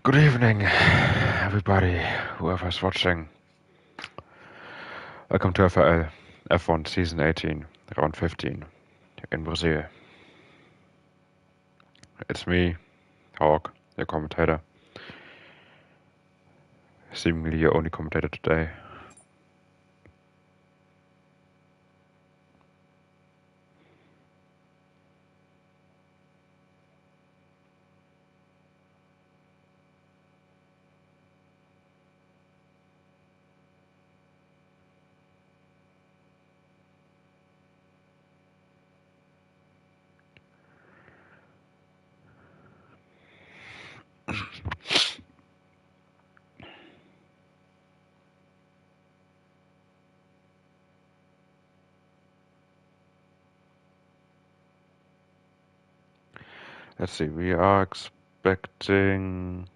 Good evening, everybody, whoever's watching. Welcome to FRL, F1 Season 18, Round 15, in Brazil. It's me, Hawk, your commentator. Seemingly your only commentator today. Let's see, we are expecting,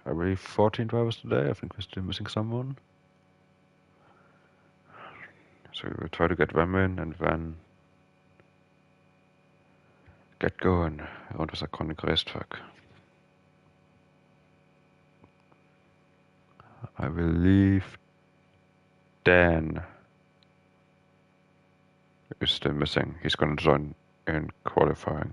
I believe, 14 drivers today. I think we're still missing someone. So we will try to get them in and then get going around this iconic racetrack. I believe Dan is still missing. He's gonna join in qualifying.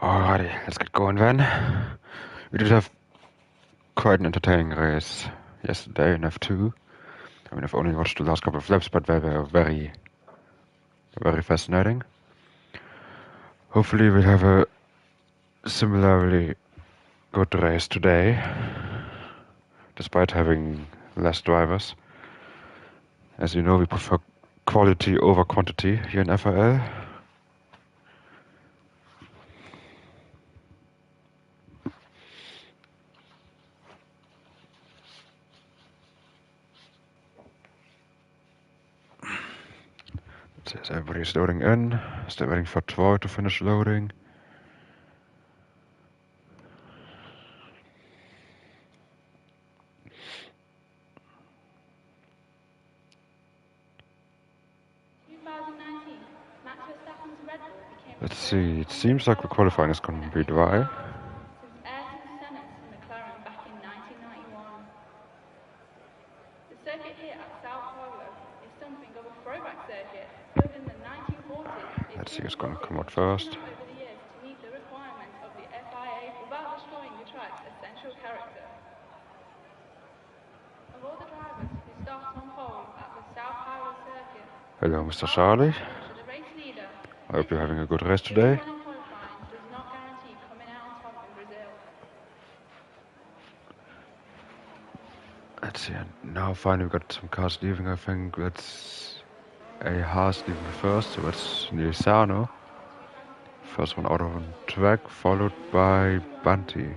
Alrighty, let's get going then. We did have quite an entertaining race yesterday in F2. I mean, I've only watched the last couple of laps, but they were very, very fascinating. Hopefully we'll have a similarly good race today, despite having less drivers. As you know, we prefer quality over quantity here in FRL. As everybody's loading in, still waiting for Troy to finish loading. Let's see, it seems like the qualifying is going to be dry. Let's see who's going to come out first. Hello, Mr. Charlie. I hope you're having a good race today. Let's see, now finally we've got some cars leaving, I think. That's a Haas leaving first, so that's Nilisano. First one out on track, followed by Bunty.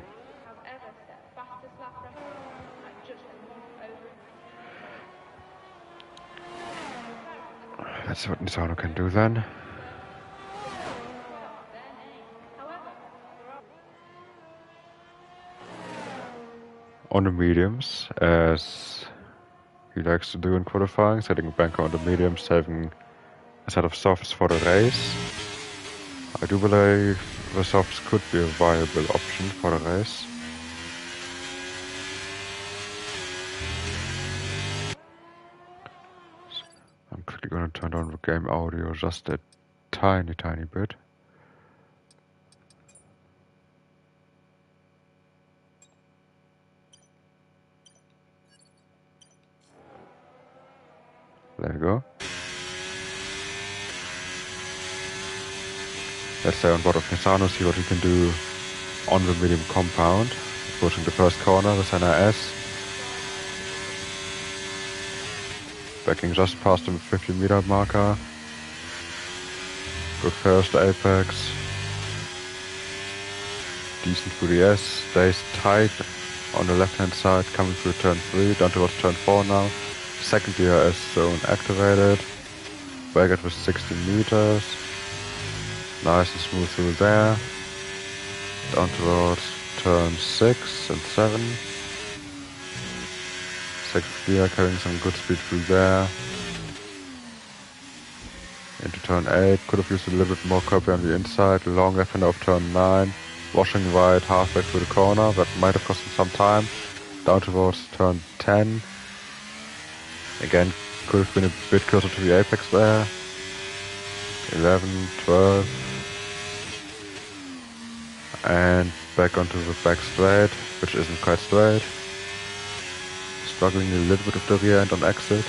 Let's see what Nisano can do then. On the mediums, as he likes to do in qualifying, setting a banker on the mediums, saving a set of softs for the race. I do believe the softs could be a viable option for the race. I'm quickly going to turn on the game audio just a tiny bit. There you go. Let's stay on board of Nisano, see what he can do on the medium compound. Pushing the first corner with an S. Backing just past the 50-meter marker. Good first apex. Decent through the S. Stays tight on the left hand side, coming through turn 3, down towards turn 4 now. Second DRS zone activated. Back it with 16 meters. Nice and smooth through there. Down towards turn 6 and 7. Second gear carrying some good speed through there. Into turn 8. Could have used a little bit more curb on the inside. Long left hand of turn 9. Washing right halfway through the corner. That might have cost him some time. Down towards turn 10. Again, could have been a bit closer to the apex there. 11, 12. And back onto the back straight, which isn't quite straight. Struggling a little bit of the rear end on exit.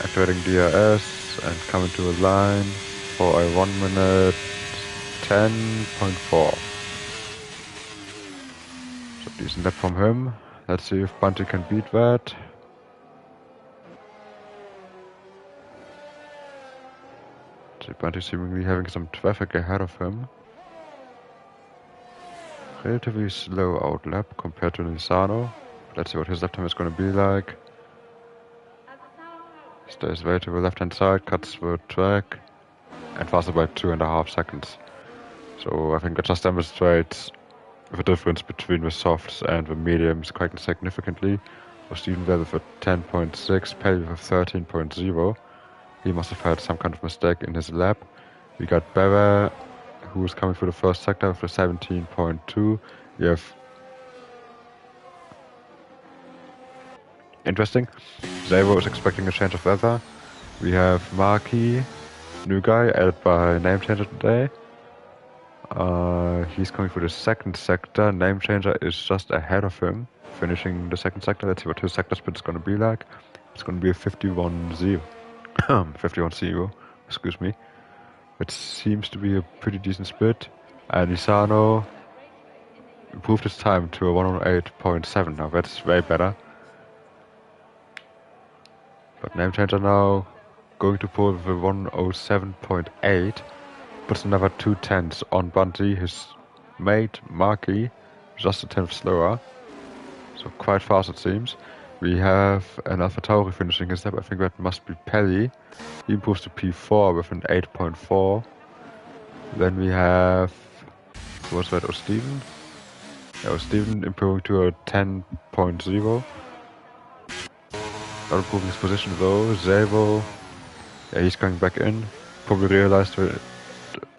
Activating DRS and coming to a line for a 1 minute 10.4. So decent lap from him. Let's see if Bunty can beat that. So Bunty seemingly having some traffic ahead of him. Relatively slow out lap compared to Nisano. Let's see what his lap time is going to be like. Stays way to the left hand side, cuts the track, and faster by 2.5 seconds. So I think that just demonstrates the difference between the softs and the mediums quite significantly. For Steven there with a 10.6, Pelly with a 13.0. He must have had some kind of mistake in his lap. We got Beva, who is coming through the first sector with a 17.2. We have... Interesting. Zavo is expecting a change of weather. We have Marky, new guy, added by name changer today. He's coming through the second sector. Name changer is just ahead of him, finishing the second sector. Let's see what his sector split is going to be like. It's going to be a 51-0. 51-0, excuse me. It seems to be a pretty decent split. And Nisano improved his time to a 108.7. Now that's way better. But name changer now going to pull with a 107.8. Puts another 2 tenths on Bunty, his mate Marky, just a tenth slower. So quite fast it seems. We have an Alpha Tauri finishing his lap. I think that must be Pelly. He improves to P4 with an 8.4. Then we have... what's that? Steven? Yeah, Steven improving to a 10.0. Not improving his position though. Zabo, yeah, he's coming back in. Probably realized that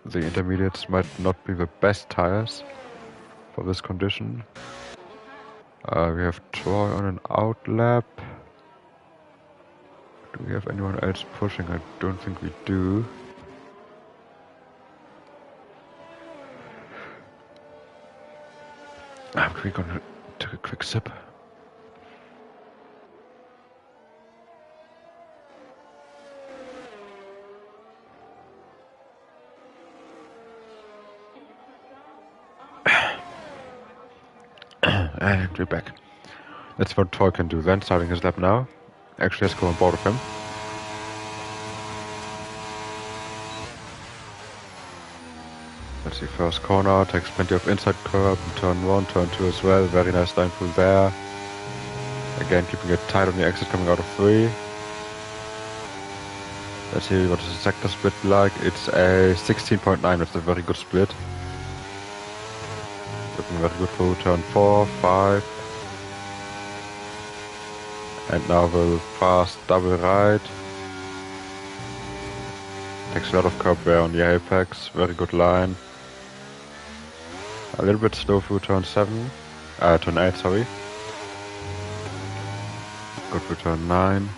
the intermediates might not be the best tires for this condition. We have Troy on an out lap. Do we have anyone else pushing? I don't think we do. I'm gonna take a quick sip. And we're back. That's what Troy can do then, starting his lap now. Actually, let's go on board with him. Let's see, first corner, takes plenty of inside curb, turn 1, turn 2 as well, very nice line through there. Again, keeping it tight on the exit coming out of 3. Let's see what is the sector split like. It's a 16.9, that's a very good split. Looking very good through turn 4, 5. And now the fast double right. Takes a lot of curb there on the apex, very good line. A little bit slow through turn 7, turn 8, sorry. Good through turn 9.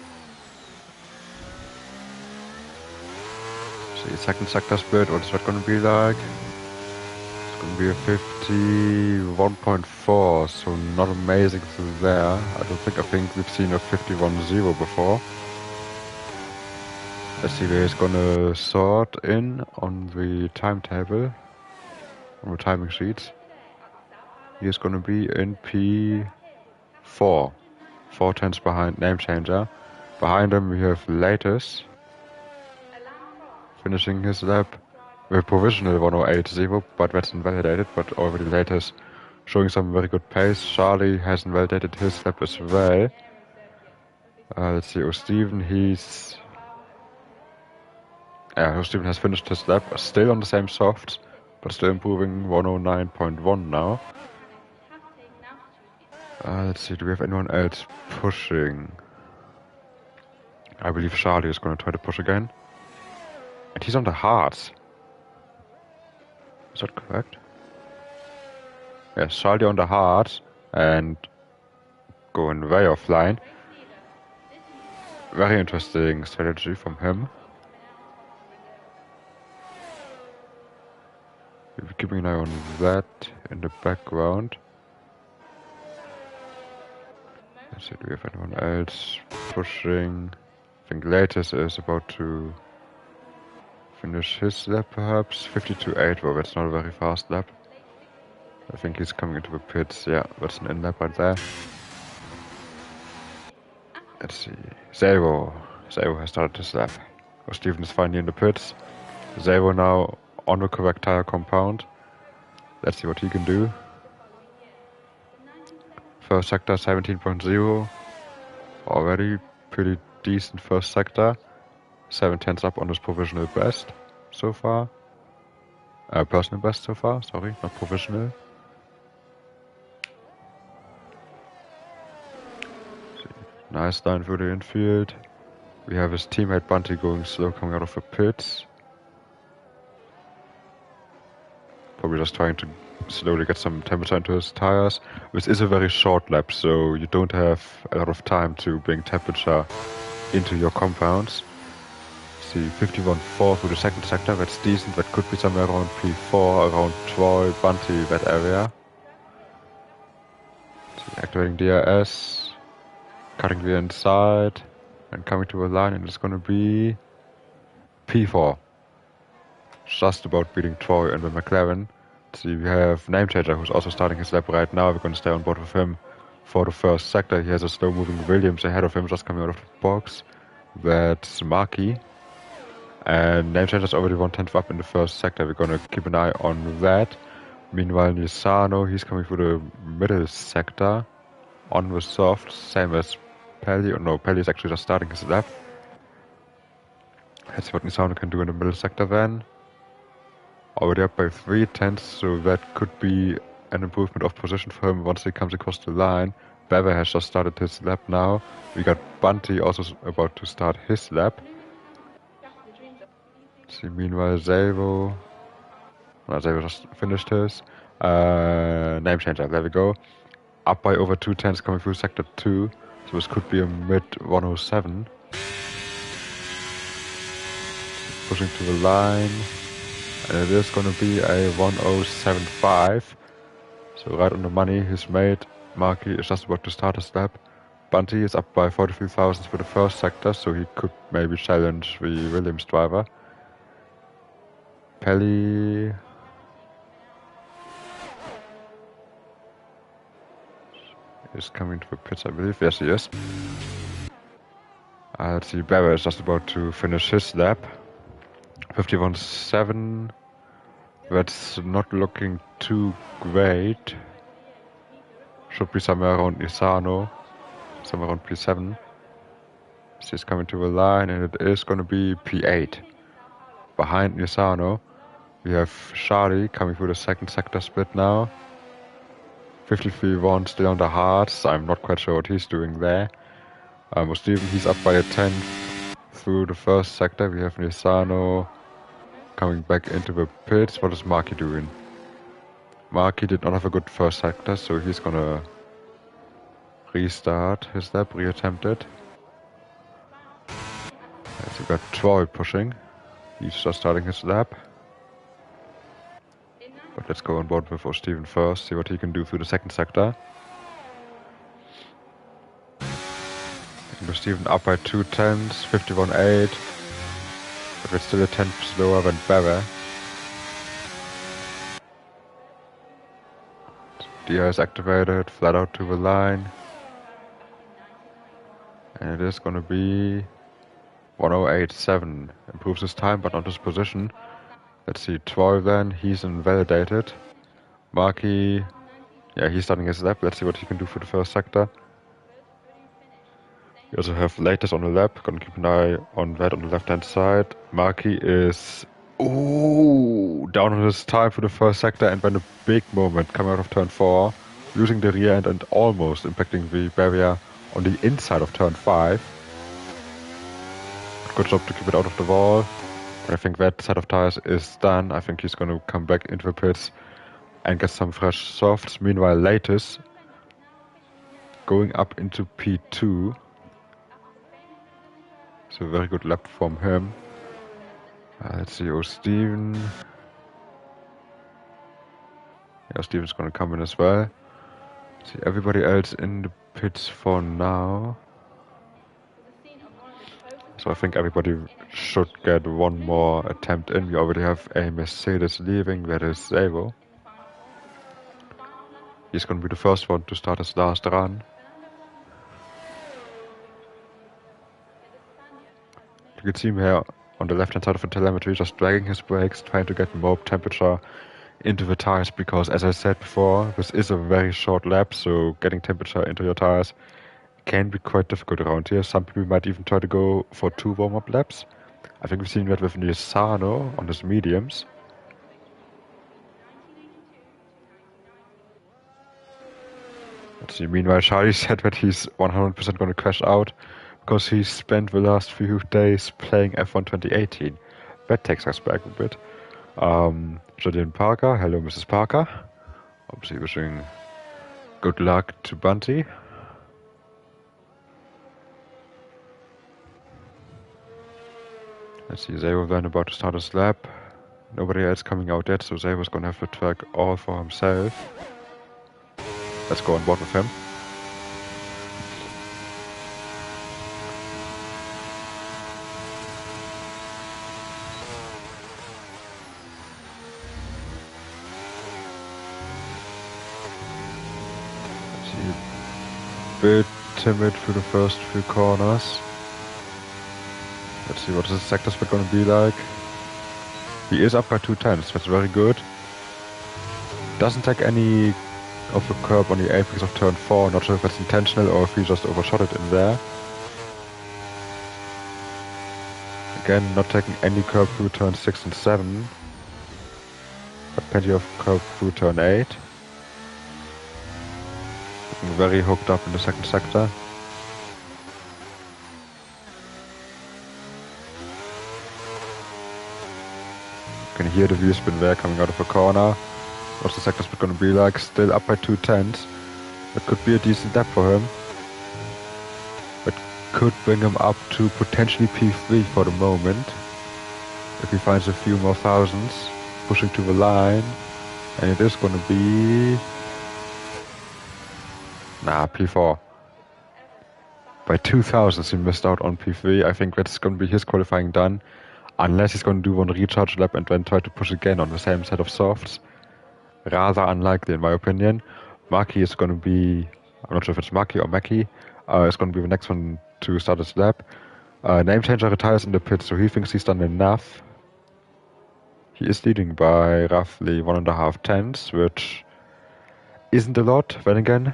See, second sector split, what is that going to be like? It's going to be a 51.4, so not amazing through there. I think we've seen a 51.0 before. Let's see where he's going to sort in on the timetable, on the timing sheets. He is gonna be in P4. 4 tenths behind Name Changer. Behind him we have Latest, finishing his lap with provisional 108.0, but that's invalidated, but already Latest showing some very good pace. Charlie has invalidated his lap as well. Let's see, O'Steven, O'Steven has finished his lap, still on the same softs, but still improving 109.1 now. Let's see, do we have anyone else pushing? I believe Charlie is going to try to push again. And he's on the hards. Is that correct? Yes, Charlie on the hards and going way offline. Very interesting strategy from him. We're keeping an eye on that in the background. Let's see, do we have anyone else pushing? I think Latest is about to finish his lap perhaps. 52.8, well that's not a very fast lap. I think he's coming into the pits. Yeah, that's an in lap right there. Let's see. Zero has started his lap. O'Steven is finally in the pits. Zero now on the correct tire compound. Let's see what he can do. First sector 17.0. Already pretty decent first sector. 7 tenths up on his provisional best so far. Personal best so far, sorry, not provisional. Nice line through the infield. We have his teammate Bunty going slow coming out of the pits. Probably just trying to slowly get some temperature into his tires. This is a very short lap, so you don't have a lot of time to bring temperature into your compounds. See, 51.4 through the second sector, that's decent. That could be somewhere around P4, around Troy, Bunty, that area. See, activating DRS. Cutting the inside and coming to a line, and it's going to be P4. Just about beating Troy and the McLaren. See, we have Name Changer who's also starting his lap right now. We're going to stay on board with him for the first sector. He has a slow moving Williams ahead of him just coming out of the box. That's Markey. And Name Changer's already 1 tenth up in the first sector. We're going to keep an eye on that. Meanwhile, Nisano, he's coming through the middle sector on the soft, same as Pelly. Oh no, Pelly is actually just starting his lap. Let's see what Nisano can do in the middle sector then. Already up by 3 tenths, so that could be an improvement of position for him once he comes across the line. Bever has just started his lap now. We got Bunty also about to start his lap. See, meanwhile, Zavo just finished his. Name Changer, there we go. Up by over 2 tenths coming through sector 2. So this could be a mid 107. Pushing to the line. And it is going to be a 107.5. So right on the money, his mate, Markey, is just about to start his lap. Bunty is up by 43 thousandths for the first sector, so he could maybe challenge the Williams driver. Pelly is coming to the pits, I believe. Yes, he is. Let's see, Bever is just about to finish his lap. 51.7. That's not looking too great. Should be somewhere around Isano. Somewhere around P7. She's coming to the line, and it is going to be P8. Behind Nisano, we have Charlie coming through the second sector split now. 53.1 still on the hards. I'm not quite sure what he's doing there. O'Steven, he's up by a 10th through the first sector. We have Nisano coming back into the pits. What is Markey doing? Markey did not have a good first sector, so he's gonna restart his lap, reattempt it. We got Troy pushing. He's just starting his lap. But let's go on board with O'Steven first, see what he can do through the second sector. O'Steven up by 2 tenths, 51.8. But it's still a tenth slower than Bever. DI is activated, flat out to the line. And it is gonna be 1087. Improves his time, but not his position. Let's see, 12 then, he's invalidated. Marky, yeah, he's starting his lap. Let's see what he can do for the first sector. We also have latest on the lap. Gonna keep an eye on that on the left-hand side. Marky is down on his time for the first sector, and then a big moment coming out of turn 4, losing the rear end and almost impacting the barrier on the inside of turn 5. Good job to keep it out of the wall. But I think that set of tires is done. I think he's gonna come back into the pits and get some fresh softs. Meanwhile, latest going up into P2. So very good lap from him. Let's see, Steven. Yeah, Steven's gonna come in as well. See, everybody else in the pits for now. So I think everybody should get one more attempt in. We already have a Mercedes leaving, that is Zavo. He's gonna be the first one to start his last run. You can see him here on the left hand side of the telemetry, just dragging his brakes, trying to get more temperature into the tires, because as I said before, this is a very short lap, so getting temperature into your tires can be quite difficult around here. Some people might even try to go for 2 warm-up laps. I think we've seen that with Nisano on his mediums. Let's see, meanwhile Charlie said that he's 100% going to crash out, because he spent the last few days playing F1 2018. That takes us back a bit. Jodine Parker, hello Mrs. Parker. Obviously wishing good luck to Bunty. Let's see, Zavo then about to start his lap. Nobody else coming out yet, so Zavo's gonna have the track all for himself. Let's go on board with him. Bit timid through the first few corners. Let's see what this sector split gonna be like. He is up by 2/10, that's very good. Doesn't take any of the curb on the apex of turn 4, not sure if that's intentional or if he just overshot it in there. Again, not taking any curb through turn 6 and 7. But plenty of curb through turn 8. Looking very hooked up in the second sector. You can hear the wheel spin there coming out of the corner. What's the sector split going to be like? Still up by 2/10. That could be a decent lap for him. That could bring him up to potentially P3 for the moment. If he finds a few more thousands. Pushing to the line. And it is going to be... Nah, P4. By 2,000 he missed out on P3. I think that's going to be his qualifying done. Unless he's going to do one recharge lap and then try to push again on the same set of softs. Rather unlikely in my opinion. Maki is going to be... I'm not sure if it's Maki or Maki. Is going to be the next one to start his lap. Name changer retires in the pit, so he thinks he's done enough. He is leading by roughly 1.5 tenths, which isn't a lot. Then again,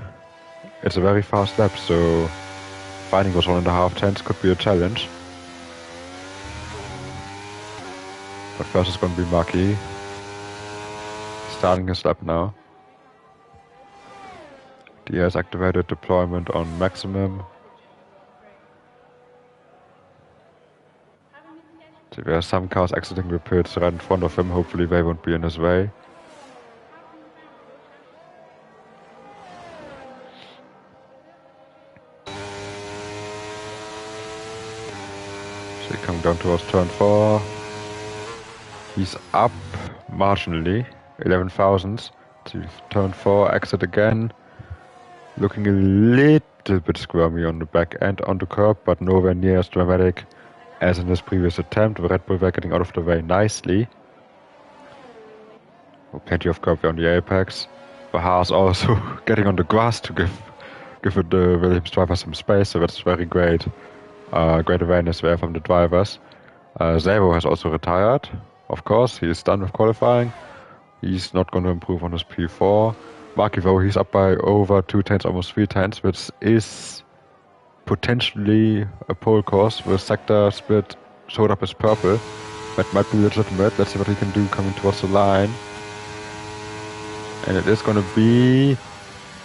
it's a very fast lap, so finding those 1.5 tenths could be a challenge. But first it's going to be Maki. Starting his lap now. DS activated deployment on maximum. So there are some cars exiting the pits right in front of him. Hopefully they won't be in his way. So he coming down towards turn 4. He's up marginally, 11 thousandths. So turn 4, exit again. Looking a little bit squirmy on the back end on the curb, but nowhere near as dramatic as in his previous attempt. The Red Bull were getting out of the way nicely. Oh, plenty of curb there on the apex. The Haas also getting on the grass to give it the Williams driver some space, so that's very great. Great awareness there from the drivers. Zabo has also retired, of course. He is done with qualifying. He's not going to improve on his P4. Marky, though, he's up by over 2 tenths, almost 3 tenths, which is potentially a pole course. The sector split showed up as purple. That might be legitimate. Let's see what he can do coming towards the line. And it is going to be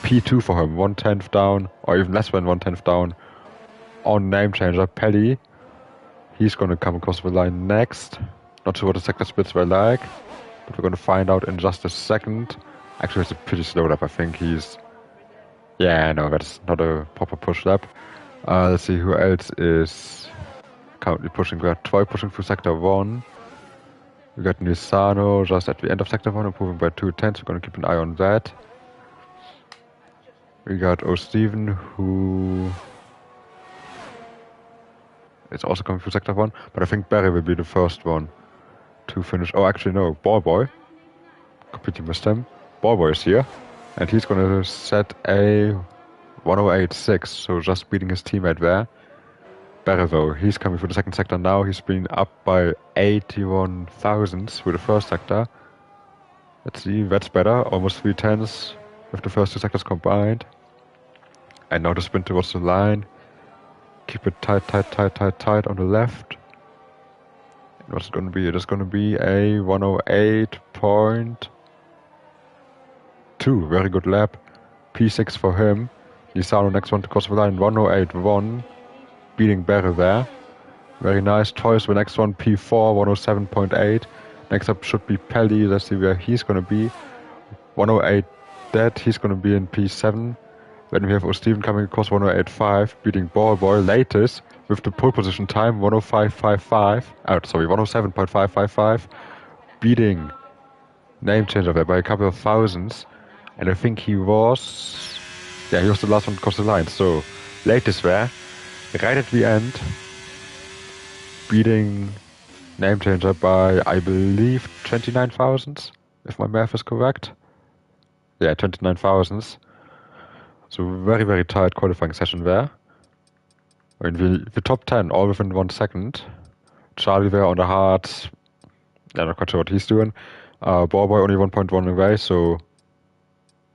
P2 for him. 1 tenth down, or even less than 1 tenth down on name changer, Pelly. He's going to come across the line next. Not sure what the sector splits were like, but we're going to find out in just a second. Actually, it's a pretty slow lap. I think he's... Yeah, no, that's not a proper push lap. Let's see who else is currently pushing. We got Troy pushing through sector 1. We got Nisano just at the end of sector 1, improving by 2 tenths. We're going to keep an eye on that. We got O'Steven, who is also coming through sector 1, but I think Barry will be the first one to finish. Oh, actually, no, Ballboy. Completely missed him. Ballboy is here, and he's going to set a 108.6, so just beating his teammate there. Barry, though, he's coming through the second sector now. He's been up by 81 thousandths through the first sector. Let's see, that's better. Almost 3 tenths with the first 2 sectors combined. And now the sprint towards the line. Keep it tight on the left. And what's it going to be? It is going to be a 108.2. Very good lap. P6 for him. Nisano next one to cross the line. 108.1. Beating Barry there. Very nice. Toys the next one. P4. 107.8. Next up should be Pelly. Let's see where he's going to be. 108 dead. He's going to be in P7. Then we have O'Steven coming across 108.5, beating Ballboy latest with the pole position time 105.55. 107.555, beating name changer there by a couple of thousandths. And I think he was the last one to cross the line. So latest there, right at the end, beating name changer by, I believe, 29 thousandths, if my math is correct. Yeah, 29 thousandths. So very, very tight qualifying session there. I mean, the top 10 all within 1 second. Charlie there on the hard. Yeah, not quite sure what he's doing. Ballboy only 1.1 away, so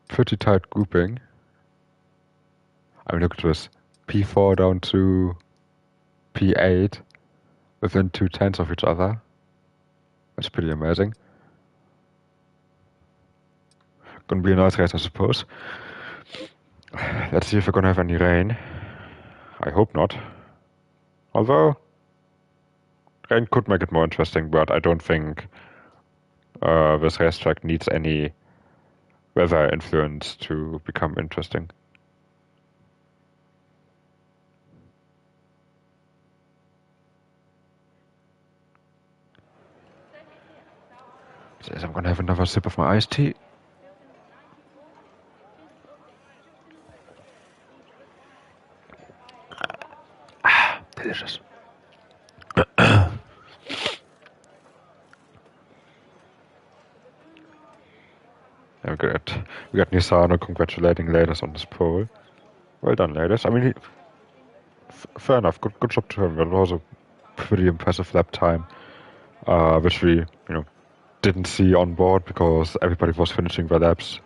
pretty tight grouping. I mean, look at this. P4 down to P8 within 2 tenths of each other. That's pretty amazing. Gonna be a nice race, I suppose. Let's see if we're gonna have any rain. I hope not. Although, rain could make it more interesting, but I don't think this racetrack needs any weather influence to become interesting. So I'm gonna have another sip of my iced tea. Delicious. We got Nisano congratulating ladies on this pole. Well done, ladies. I mean, fair enough. Good job to him. That was a pretty impressive lap time, which we didn't see on board because everybody was finishing their laps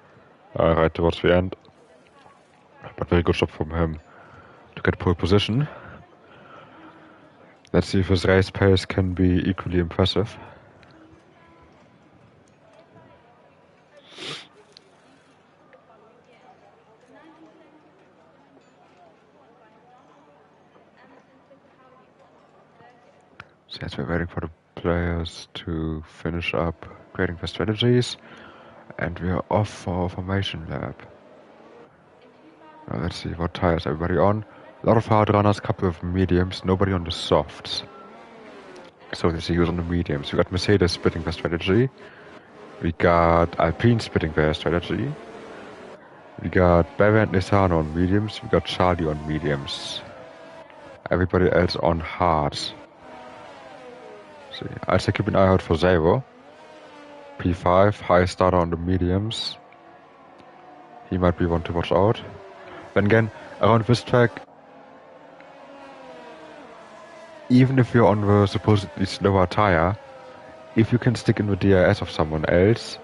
right towards the end. But very good job from him to get pole position. Let's see if his race pace can be equally impressive. So yes, we're waiting for the players to finish up creating their strategies, and we are off for our formation lap. Now let's see what tires everybody on. A lot of hard runners, couple of mediums, nobody on the softs. So let's see who's on the mediums. We got Mercedes splitting their strategy. We got Alpine splitting their strategy. We got Barry and Nissan on mediums. We got Charlie on mediums. Everybody else on hards. See, I'd say keep an eye out for Zero. P5, high starter on the mediums. he might be one to watch out. Then again, around this track, even if you're on the supposedly slower tire, if you can stick in the DRS of someone else,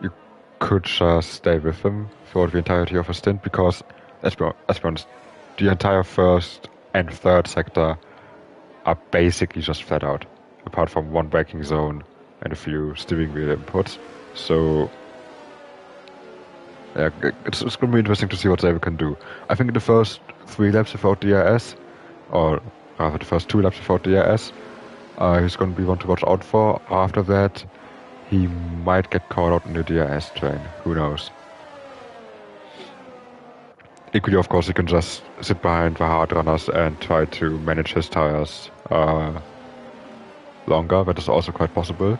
you could just stay with them throughout the entirety of a stint, because, let's be honest, the entire first and third sector are basically just flat out, apart from one braking zone and a few steering wheel inputs. So, yeah, it's going to be interesting to see what Xavier can do. I think in the first 3 laps without DRS, or rather the first 2 laps without DRS, he's going to be one to watch out for. After that, he might get caught out in the DRS train. Who knows? Equally, of course, he can just sit behind the hard runners and try to manage his tires longer. That is also quite possible.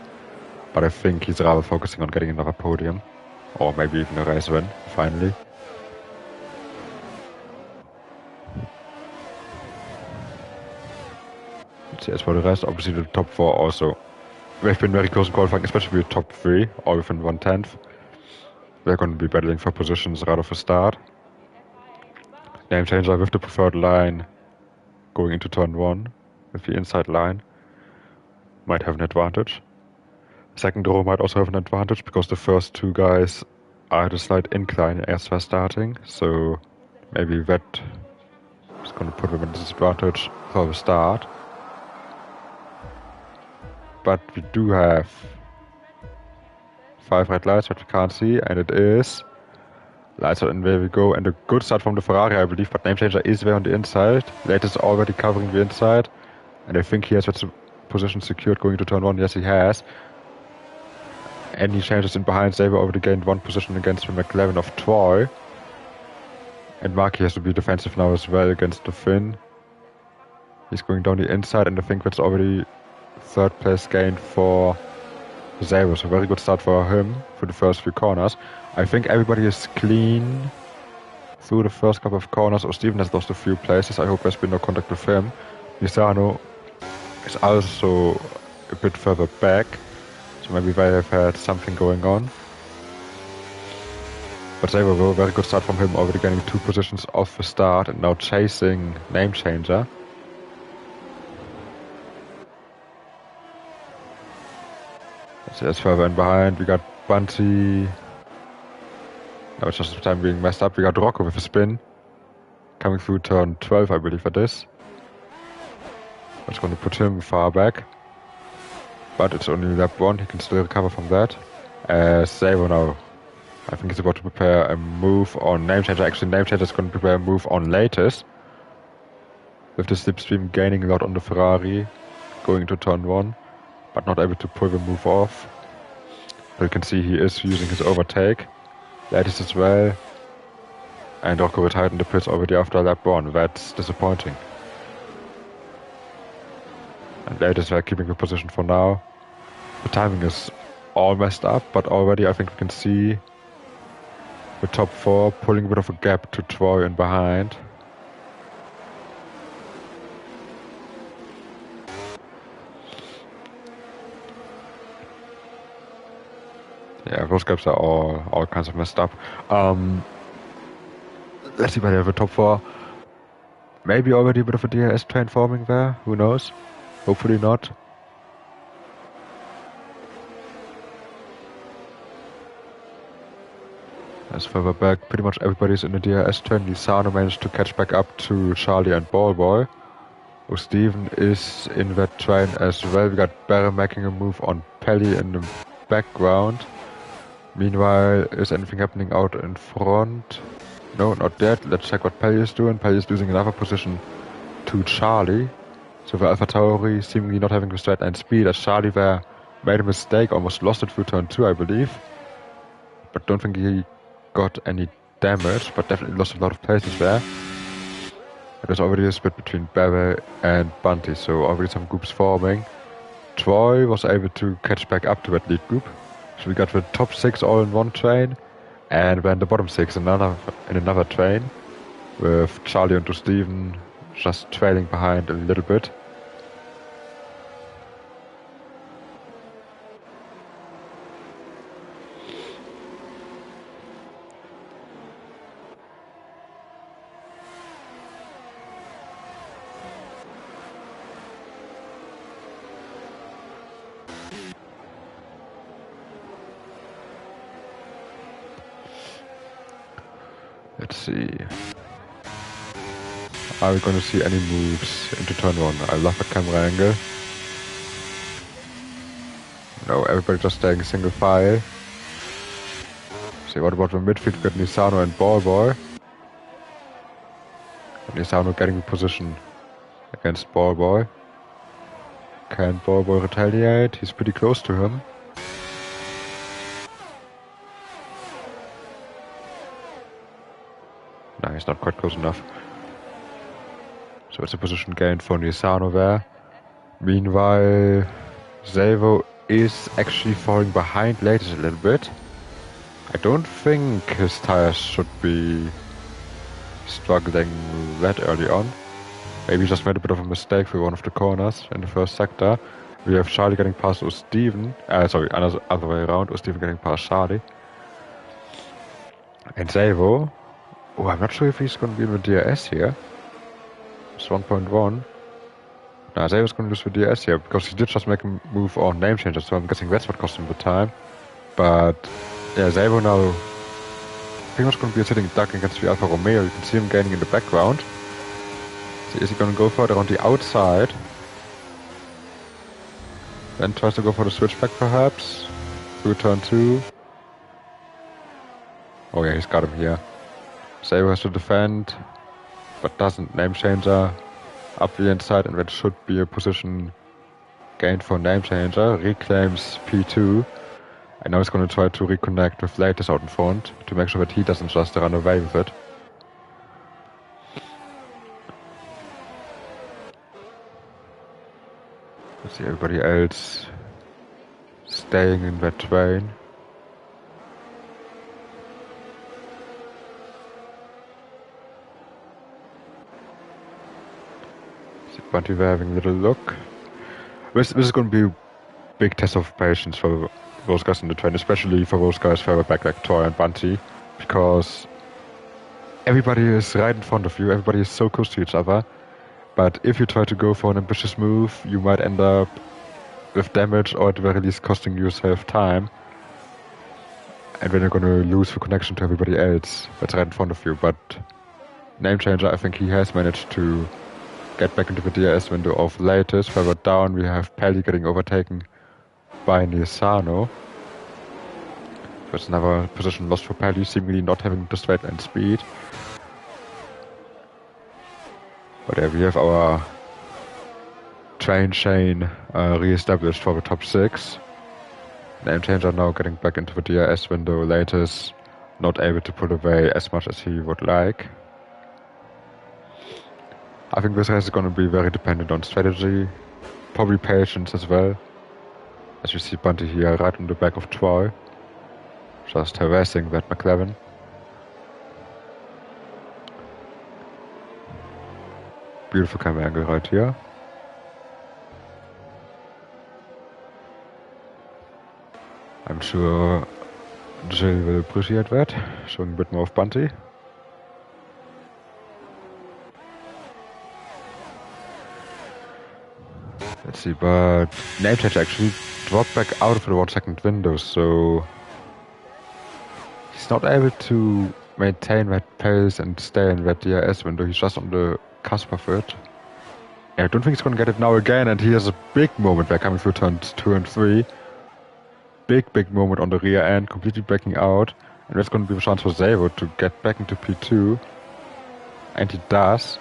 But I think he's rather focusing on getting another podium. Or maybe even a race win, finally. Let's see, as for the rest, obviously the top 4 also. They've been very close in qualifying, especially the top 3, all within 1/10. They're going to be battling for positions right off the start. Name changer with the preferred line going into turn 1 with the inside line might have an advantage. Second row might also have an advantage because the first 2 guys are at a slight incline as they're starting, so maybe that is going to put them at a disadvantage for the start. But we do have 5 red lights that we can't see, and it is lights out, and there we go. And a good start from the Ferrari, I believe, but name changer is there on the inside. Latest already covering the inside, and I think he has that position secured going to turn 1. Yes, he has. Any changes in behind, they were already gained 1 position against the McLaren of Troy. And Marky has to be defensive now as well against the Finn. He's going down the inside, and I think that's already 3rd place gained for Zero. So very good start for him for the first few corners. I think everybody is clean through the first couple of corners. Or Steven has lost a few places. I hope there's been no contact with him. Misano is also a bit further back. So maybe they have had something going on. But they were a very good start from him, already getting 2 positions off the start and now chasing name changer. So that's further in behind. We got Bunty. No, it's just the time being messed up. We got Rocco with a spin. Coming through turn 12, I believe it is. That's going to put him far back. But it's only lap 1. He can still recover from that. Savo now, I think he's about to prepare a move on name changer. Actually, name changer is going to prepare a move on latest. With the slipstream gaining a lot on the Ferrari. Going into turn 1. But not able to pull the move off. But you can see he is using his overtake. Latest as well. And Rocco retired in the pits already after lap 1. That's disappointing. And Latest are keeping the position for now. The timing is all messed up, but already I think we can see the top 4 pulling a bit of a gap to Troy in behind. Yeah, those gaps are all kinds of messed up. Let's see where they have the top 4. Maybe already a bit of a DRS train forming there. Who knows? Hopefully not. As further back, pretty much everybody's in the DRS train. Lisano managed to catch back up to Charlie and Ball Boy. Oh, Steven is in that train as well. We got Barry making a move on Pelly in the background. Meanwhile, is anything happening out in front? No, not yet. Let's check what Pelly is doing. Pelly is losing another position to Charlie. So the Alpha Tauri seemingly not having the straight line speed, as Charlie there made a mistake, almost lost it through turn 2, I believe. But don't think he got any damage, but definitely lost a lot of places there. There's already a split between Barry and Bunty, so already some groups forming. Troy was able to catch back up to that lead group. So we got the top 6 all in one train, and then the bottom 6 in another train, with Charlie and Steven just trailing behind a little bit. Let's see. Are we gonna see any moves into turn 1? I love that camera angle. No, everybody just staying single file. See, what about the midfield? We got Nisano and Ball Boy. Nisano getting in position against Ball Boy. Can Ball Boy retaliate? He's pretty close to him. No, he's not quite close enough. So it's a position gain for Nisano there. Meanwhile, Salvo is actually falling behind latest a little bit. I don't think his tires should be struggling that early on. Maybe he just made a bit of a mistake for one of the corners in the first sector. We have Charlie getting past O'Steven. Other way around. O'Steven getting past Charlie. And Salvo. Oh, I'm not sure if he's going to be in the DRS here. It's 1.1. Nah, Salvo's going to lose the DRS here because he did just make a move on name changes, so I'm guessing that's what cost him the time. But yeah, Salvo now pretty much going to be a sitting duck against the Alfa Romeo. You can see him gaining in the background. So is he going to go for it around the outside? Then tries to go for the switchback perhaps. Through turn 2. Oh yeah, he's got him here. Salvo has to defend, but doesn't. Name changer up the inside, and that should be a position gained for name changer. Reclaims P2, and now he's going to try to reconnect with Latest out in front to make sure that he doesn't just run away with it. Let's see everybody else staying in that train. Bunty there having a little look. This is going to be a big test of patience for those guys in the train, especially for those guys further back like Toy and Bunty, because everybody is right in front of you, everybody is so close to each other, but if you try to go for an ambitious move, you might end up with damage or at the very least costing yourself time, and then you're going to lose the connection to everybody else that's right in front of you. But Name Changer, I think he has managed to get back into the DRS window of latest. Further down we have Pelli getting overtaken by Nisano. That's another position lost for Pelli, seemingly not having the straight line speed. But yeah, we have our train chain re-established for the top 6. Name Changer now getting back into the DRS window. Latest not able to pull away as much as he would like. I think this race is going to be very dependent on strategy, probably patience as well. As you see Bunty here right on the back of Troy, just harassing that McLaren. Beautiful camera angle right here. I'm sure Jill will appreciate that, showing a bit more of Bunty. Let's see, but Name Change actually dropped back out of the 1 second window, so he's not able to maintain that pace and stay in that DRS window. He's just on the cusp of it. And I don't think he's going to get it now again, and he has a big moment there coming through turns 2 and 3. Big moment on the rear end, completely backing out, and that's going to be a chance for Salvo to get back into P2, and he does.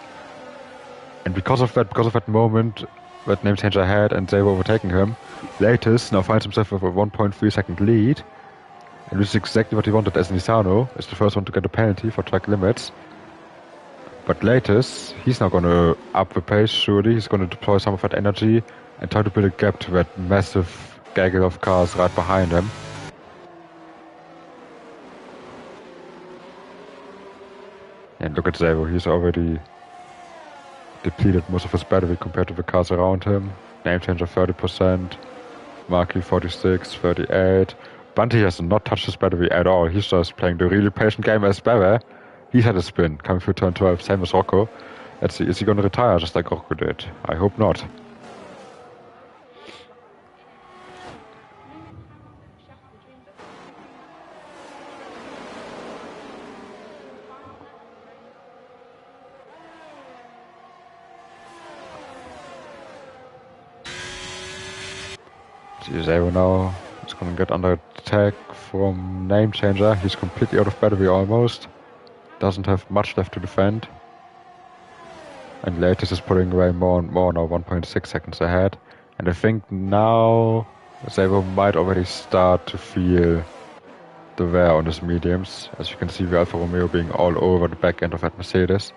And because of that moment that Name Changer had and Salvo overtaking him, Latest now finds himself with a 1.3 second lead, and this is exactly what he wanted, as Nisano is the first one to get a penalty for track limits. But Latest, he's now going to up the pace, surely. He's going to deploy some of that energy and try to build a gap to that massive gaggle of cars right behind him. And look at Salvo, he's already depleted most of his battery compared to the cars around him. Name Changer 30%, Marky 46, 38. Bunty has not touched his battery at all. He's just playing the really patient game as Barra. He's had a spin coming through turn 12, same as Rocco. Let's see, is he going to retire just like Rocco did? I hope not. See Zero now. He's gonna get under attack from Name Changer. He's completely out of battery almost. Doesn't have much left to defend. And Latest is pulling away more and more now, 1.6 seconds ahead. And I think now Zero might already start to feel the wear on his mediums. As you can see, the Alfa Romeo being all over the back end of that Mercedes.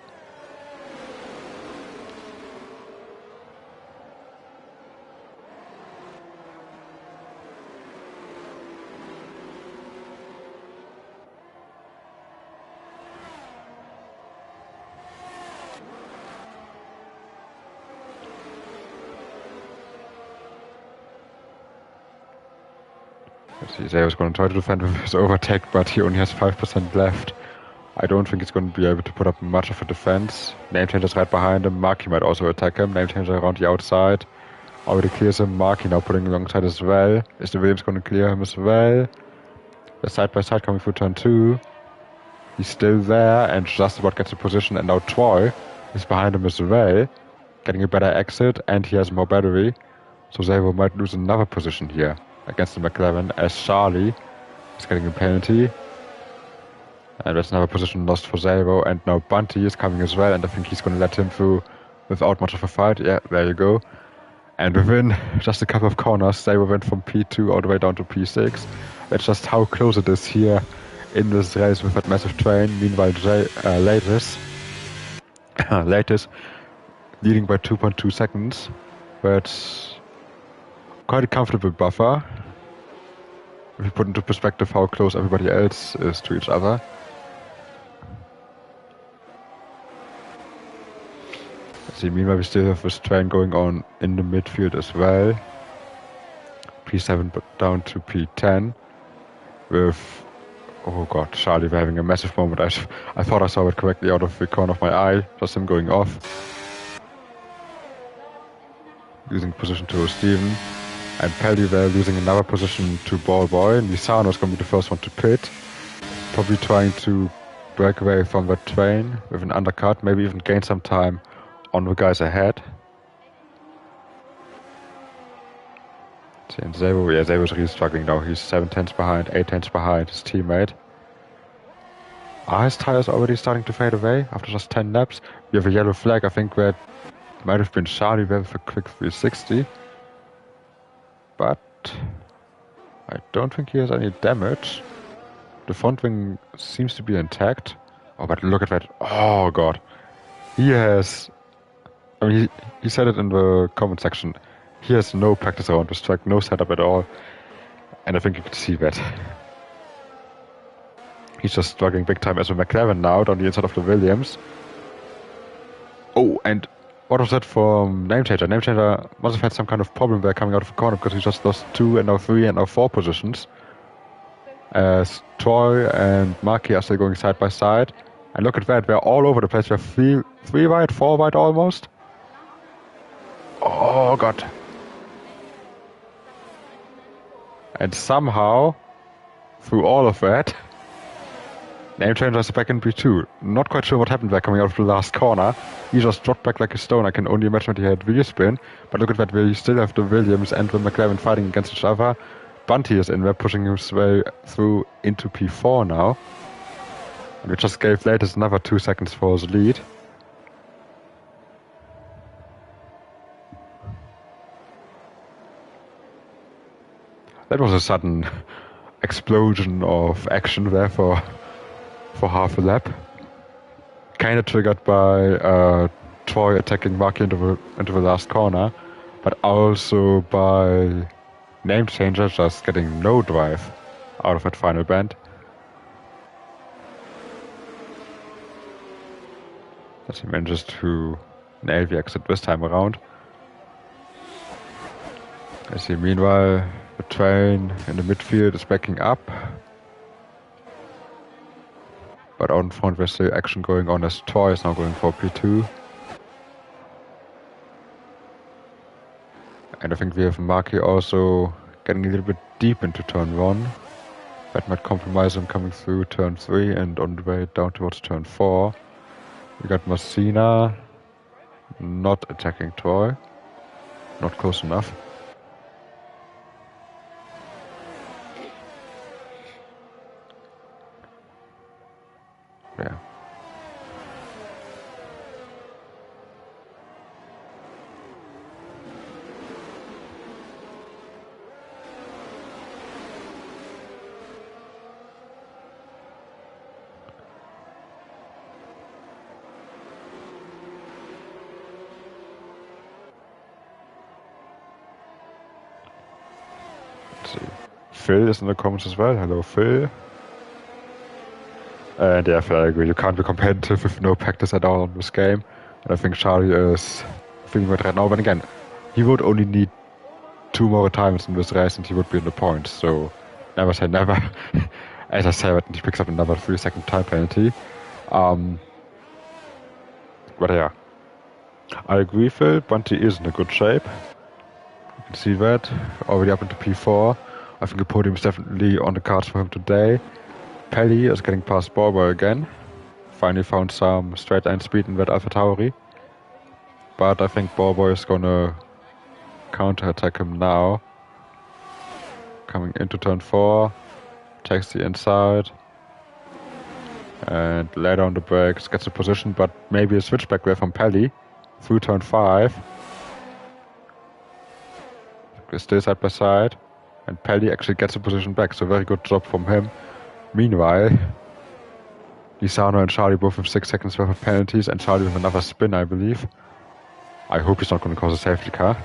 Zero's going to try to defend with his overtake, but he only has 5% left. I don't think he's going to be able to put up much of a defense. Name Changer's right behind him. Marky might also attack him. Name Changer around the outside. Already clears him. Marky now putting alongside as well. Is the Williams going to clear him as well? They're side by side coming through turn 2. He's still there and just about gets a position. And now Troy is behind him as well. Getting a better exit and he has more battery. So Zero might lose another position here against the McLaren as Charlie is getting a penalty. And that's another position lost for Zero. And now Bunty is coming as well. And I think he's going to let him through without much of a fight. Yeah, there you go. And within just a couple of corners, Zero went from P2 all the way down to P6. That's just how close it is here in this race with that massive train. Meanwhile, Latest leading by 2.2 seconds. But quite a comfortable buffer. If you put into perspective how close everybody else is to each other. See, meanwhile we still have this train going on in the midfield as well. P7 down to P10 with, oh god, Charlie having a massive moment. I thought I saw it correctly out of the corner of my eye, just him going off. Losing position to Steven. And Pelliver losing another position to Ballboy. Nisano is going to be the first one to pit. Probably trying to break away from that train with an undercut, maybe even gain some time on the guys ahead. See, and Zero's really struggling now. He's 7 tenths behind, 8 tenths behind his teammate. Are his tires already starting to fade away after just 10 laps? We have a yellow flag, I think that might have been Charlie there with a quick 360. But I don't think he has any damage. The front wing seems to be intact. Oh, but look at that. Oh, God. He has... I mean, he said it in the comment section. He has no practice around this track, no setup at all. And I think you can see that. He's just struggling big time as a McLaren now down the inside of the Williams. Oh, and what was that from Name Changer? Name Changer must have had some kind of problem there coming out of the corner because he just lost 2 and now 3 and now 4 positions. As Troy and Marky are still going side by side. And look at that, they're all over the place. They're 3 wide, 4 wide almost. Oh god. And somehow, through all of that, Name Changer is back in P2. Not quite sure what happened there coming out of the last corner. He just dropped back like a stone. I can only imagine that he had wheel spin. But look at that, we still have the Williams and the McLaren fighting against each other. Bunty is in there, pushing his way through into P4 now. And we just gave Latest another 2 seconds for his lead. That was a sudden explosion of action there for half a lap. Kind of triggered by Troy attacking Marky into the last corner, but also by Name Changer just getting no drive out of that final bend. As he manages to nail the exit this time around. I see meanwhile the train in the midfield is backing up. But out in front there's still action going on as Troy is now going for P2. And I think we have Marky also getting a little bit deep into turn 1. That might compromise him coming through turn 3 and on the way down towards turn 4. We got Messina not attacking Troy. Not close enough. Yeah. Let's see. Phil is in the comments as well. Hello, Phil. And yeah, Phil, I agree. You can't be competitive with no practice at all in this game. And I think Charlie is feeling it right now. But again, he would only need 2 more times in this race and he would be in the points. So never say never. As I said, he picks up another 3-second time penalty. But yeah, I agree, Phil. Bunty is in a good shape. You can see that. Already up into P4. I think the podium is definitely on the cards for him today. Pelly is getting past Barber again. Finally found some straight line speed in that Alpha Tauri. But I think Barber is gonna counter attack him now. Coming into turn 4. Takes the inside. And later on the brakes, gets a position, but maybe a switchback there from Pelly. Through turn 5. We're still side by side. And Pelly actually gets a position back, so very good job from him. Meanwhile, Lisano and Charlie both with 6 seconds worth of penalties, and Charlie with another spin, I believe. I hope he's not going to cause a safety car.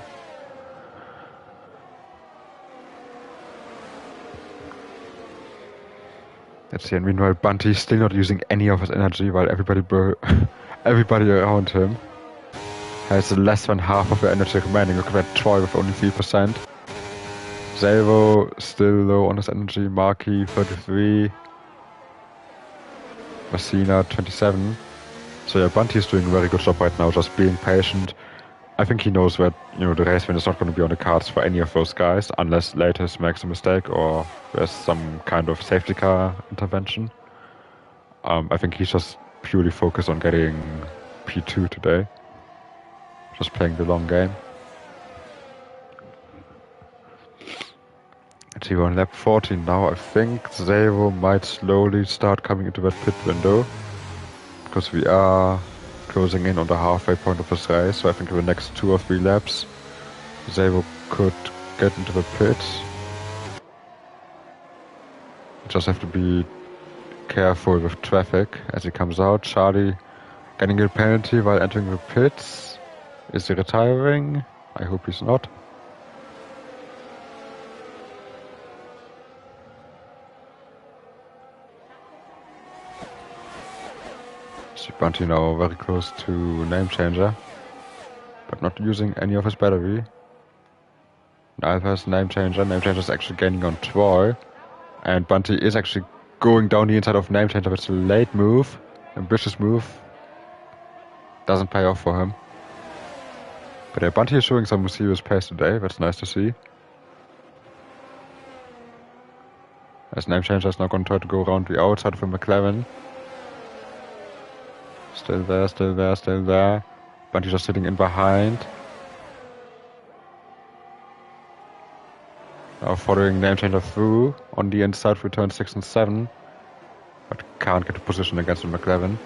Let's see, and meanwhile Bunty's still not using any of his energy, while everybody around him has less than half of their energy remaining. Look at that, Troy with only 3%. Zelvo still low on his energy, Markey 33, Messina 27. So yeah, Bunty is doing a very good job right now, just being patient. I think he knows that, you know, the race win is not going to be on the cards for any of those guys, unless Latest makes a mistake or there's some kind of safety car intervention. I think he's just purely focused on getting P2 today. Just playing the long game. Let's see, we're on lap 14 now. I think Zero might slowly start coming into that pit window, because we are closing in on the halfway point of this race, so I think in the next 2 or 3 laps Zero could get into the pit. You just have to be careful with traffic as he comes out. Charlie getting a penalty while entering the pits. Is he retiring? I hope he's not. Bunty now very close to name changer, but not using any of his battery. Alpha's name changer is actually gaining on Troy, and Bunty is actually going down the inside of name changer. It's a late move, ambitious move, doesn't pay off for him. But yeah, Bunty is showing some serious pace today, that's nice to see. As name changer is now going to try to go around the outside of the McLaren. Still there. Bunty just sitting in behind. Now following name changer through on the inside through turn 6 and 7. But can't get a position against the McLaren.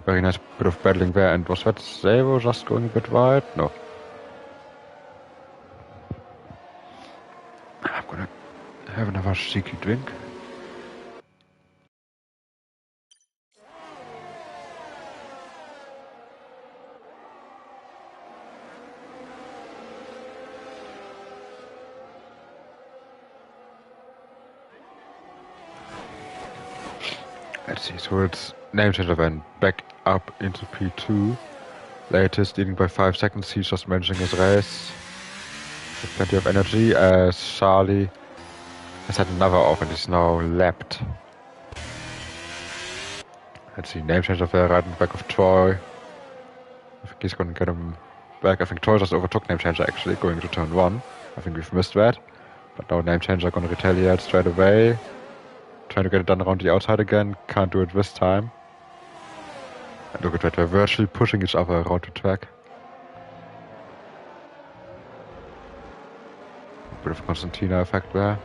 Very nice bit of battling there. And was that Zero just going a bit wide? No. I'm gonna have another cheeky drink. Let's see, so it's name changer then back up into P2. Latest leading by 5 seconds, he's just managing his race with plenty of energy, as Charlie has had another off and is now lapped. Let's see, name changer there right in the back of Troy. I think he's gonna get him back. I think Troy just overtook name changer actually, going to turn 1. I think we've missed that. But now name changer gonna retaliate straight away. Trying to get it done around the outside again, can't do it this time. And look at that, they're virtually pushing each other around the track. A bit of Constantina effect there.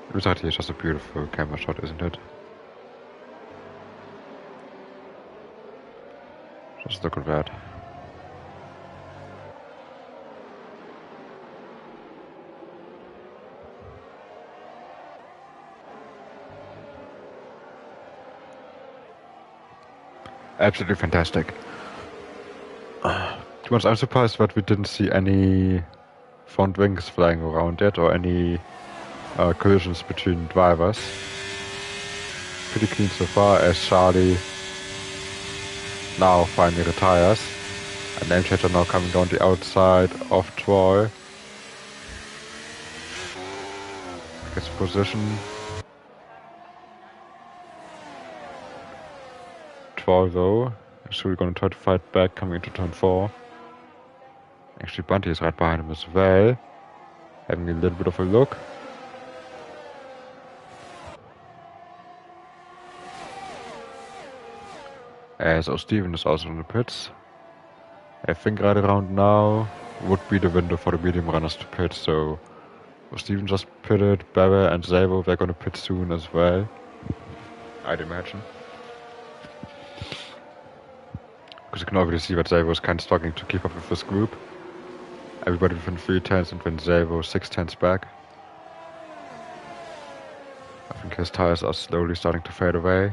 It was actually just a beautiful camera shot, isn't it? Doesn't look bad. Absolutely fantastic. To be honest, I'm surprised that we didn't see any front wings flying around yet or any collisions between drivers. Pretty clean so far as Charlie now finally retires. And name changer now coming down the outside of Troy. Gets position. Troy though is really going to try to fight back coming into turn 4. Actually, Bunty is right behind him as well. Having a little bit of a look. As Steven is also in the pits. I think right around now would be the window for the medium runners to pit, so Steven just pitted, Barra and Zavo, they're gonna pit soon as well, I'd imagine. Because you can already see that Zavo is kind of struggling to keep up with this group. Everybody within 3 tenths and then Zavo 6 tenths back. I think his tires are slowly starting to fade away.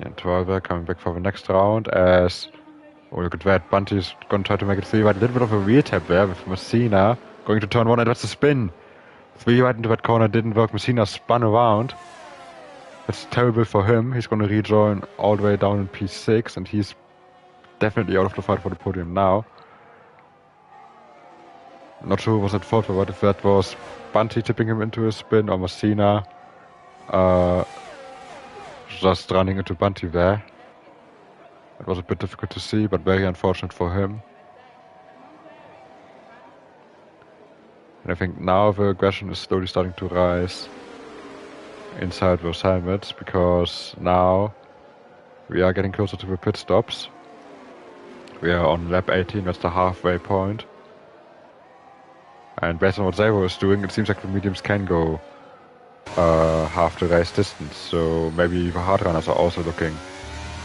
And 12 coming back for the next round as... Oh, look at that. Bunty's going to try to make it 3 wide. A little bit of a rear tap there with Messina going to turn 1, and that's a spin. 3 wide into that corner didn't work. Messina spun around. That's terrible for him. He's going to rejoin all the way down in P6, and he's definitely out of the fight for the podium now. Not sure who was at fault for what, if that was Bunty tipping him into a spin or Messina just running into Bunty there. It was a bit difficult to see, but very unfortunate for him. And I think now the aggression is slowly starting to rise inside those helmets, because now we are getting closer to the pit stops. We are on lap 18, that's the halfway point. And based on what Zavo is doing, it seems like the mediums can go half the race distance, so maybe the hard runners are also looking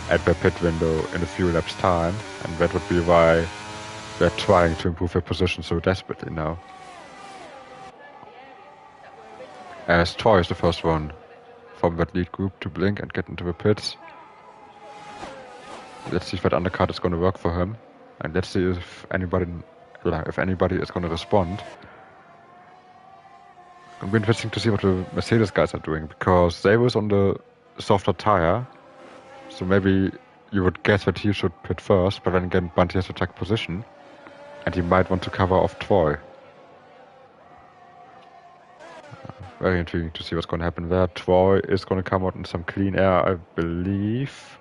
at their pit window in a few laps time, and that would be why they're trying to improve their position so desperately now. As Troy is the first one from that lead group to blink and get into the pits. Let's see if that undercut is going to work for him, and let's see if anybody is going to respond. It'll be interesting to see what the Mercedes guys are doing, because Zavo is on the softer tire, so maybe you would guess that he should pit first, but then again Bunty has to take position, and he might want to cover off Troy. Very intriguing to see what's going to happen there. Troy is going to come out in some clean air, I believe.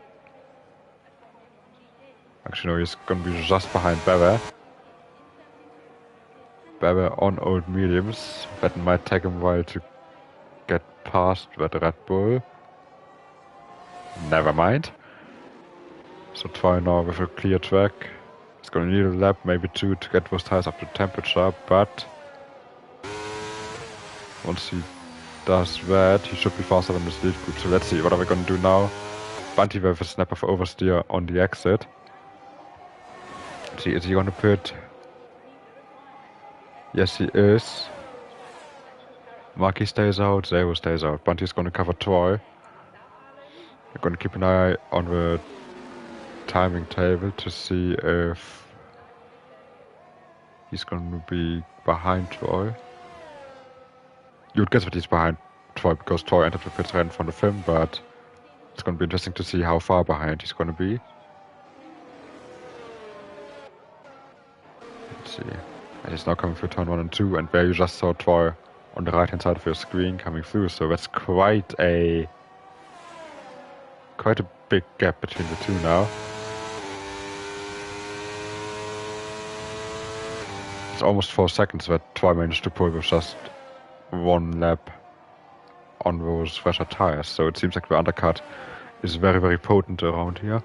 Actually, no, he's going to be just behind Barra. Barra on old mediums. That might take him a while to get past that Red Bull. Never mind. So Troy now with a clear track. He's going to need a lap, maybe 2, to get those tires up to temperature, but once he does that, he should be faster than this lead group. So let's see, what are we going to do now? Bunty with a snap of oversteer on the exit. Let's see, is he going to pit? Yes, he is. Marky stays out, Zavo stays out. Bunty's going to cover Troy. We're going to keep an eye on the timing table to see if he's going to be behind Troy. You would guess that he's behind Troy because Troy entered the pits right in front of him, but it's going to be interesting to see how far behind he's going to be. Let's see. And he's now coming through turn 1 and 2, and there you just saw Troy on the right hand side of your screen coming through, so that's quite a big gap between the two now. It's almost 4 seconds that Troy managed to pull with just 1 lap on those fresher tires, so it seems like the undercut is very, very potent around here.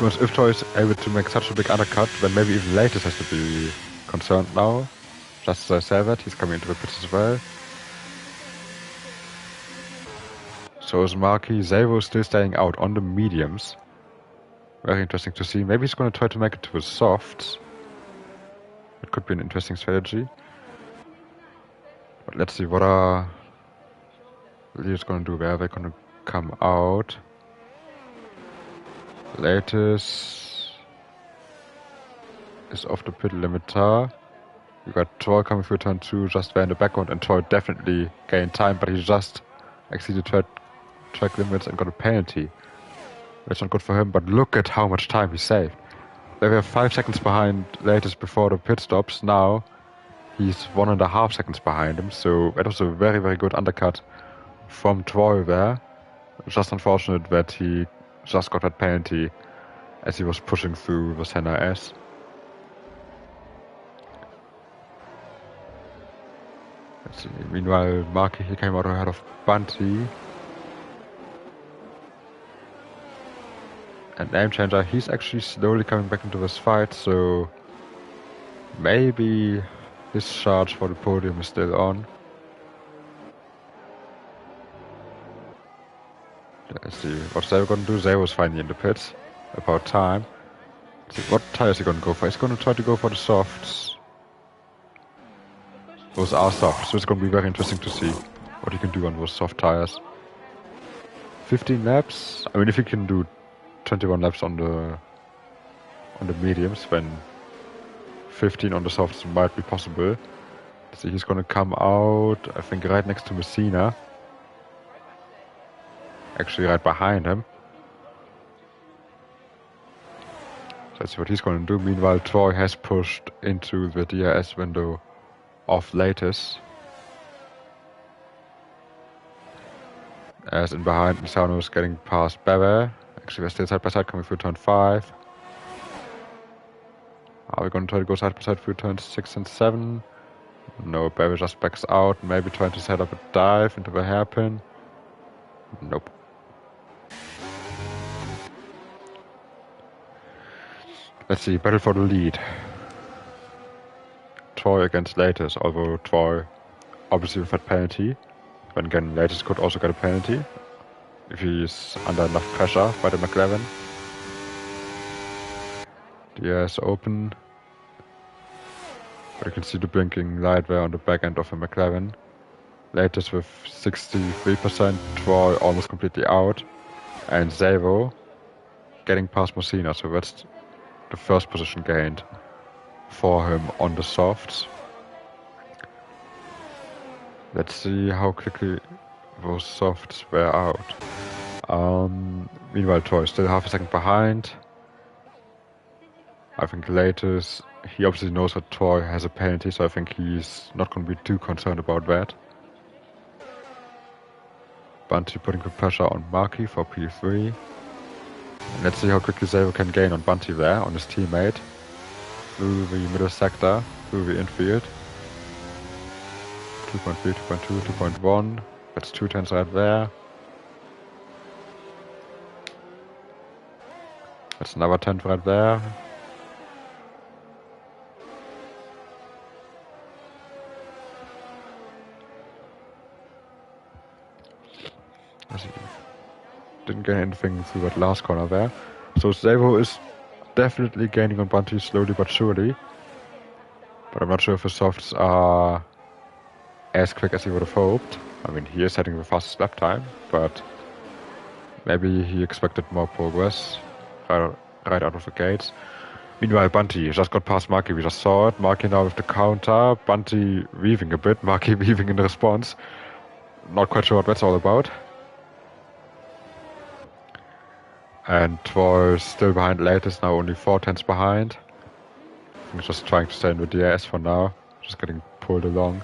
be honest, if Toy is able to make such a big undercut, then maybe even Latest has to be concerned now. Just as I said that, he's coming into the pits as well. So is Marky. Zavo still staying out on the mediums. Very interesting to see. Maybe he's going to try to make it to the softs. It could be an interesting strategy. But let's see what are Leo's going to do. Where are they going to come out? Latest is off the pit limiter. We got Troy coming through turn 2 just there in the background, and Troy definitely gained time, but he just exceeded track limits and got a penalty. That's not good for him, but look at how much time he saved. They were 5 seconds behind Latest before the pit stops. Now he's 1.5 seconds behind him, so that was a very, very good undercut from Troy there. Just unfortunate that he just got that penalty as he was pushing through the Senna S. Let's see. Meanwhile, Marky, he came out ahead of Bunty. And Name Changer, he's actually slowly coming back into this fight, so maybe his charge for the podium is still on. Let's see, what's Zavo gonna do? Zavo's finally in the pits. About time. Let's see, what tire is he gonna go for? He's gonna try to go for the softs. Those are soft, so it's gonna be very interesting to see what he can do on those soft tires. 15 laps. I mean, if he can do 21 laps on the mediums, then 15 on the softs might be possible. Let's see, he's gonna come out, I think, right next to Messina. Actually, right behind him. So let's see what he's gonna do. Meanwhile, Troy has pushed into the DRS window of Latest. As in behind, Misano is getting past Bebe. Actually, they're still side by side coming through turn 5. Are we going to try to go side by side through turns 6 and 7? No, Bebe just backs out, maybe trying to set up a dive into the hairpin. Nope. Let's see, battle for the lead. Troy against Latest, although Troy obviously with that penalty. Then again, Latest could also get a penalty if he's under enough pressure by the McLaren. DRS open. But you can see the blinking light there on the back end of the McLaren. Latest with 63%, Troy almost completely out. And Zavo getting past Messina, so that's the first position gained for him on the softs. Let's see how quickly those softs wear out. Meanwhile, Troy is still half a second behind. I think Latest, he obviously knows that Troy has a penalty, so I think he's not going to be too concerned about that. Bunty putting good pressure on Marky for P3. And let's see how quickly Zavo can gain on Bunty there, on his teammate. Through the middle sector, through the infield. 2.3, 2.2, 2.1. That's 2 tenths right there. That's another 10th right there. Didn't get anything through that last corner there. So Zavo is definitely gaining on Bunty slowly but surely. But I'm not sure if the softs are as quick as he would have hoped. I mean, he is having the fastest lap time, but maybe he expected more progress right out of the gates. Meanwhile, Bunty just got past Marky. We just saw it. Marky now with the counter. Bunty weaving a bit. Marky weaving in response. Not quite sure what that's all about. And Troy still behind Latest, now only 4 tenths behind. I think just trying to stay in the DRS for now. Just getting pulled along.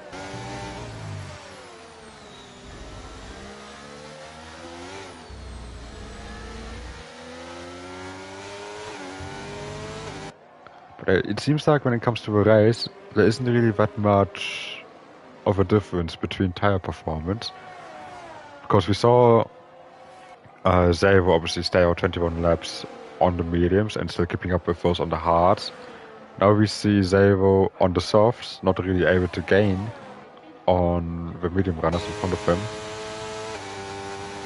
But it seems like when it comes to the race, there isn't really that much of a difference between tire performance. Because we saw Zavo obviously stay out 21 laps on the mediums and still keeping up with those on the hards. Now we see Zavo on the softs, not really able to gain on the medium runners in front of him.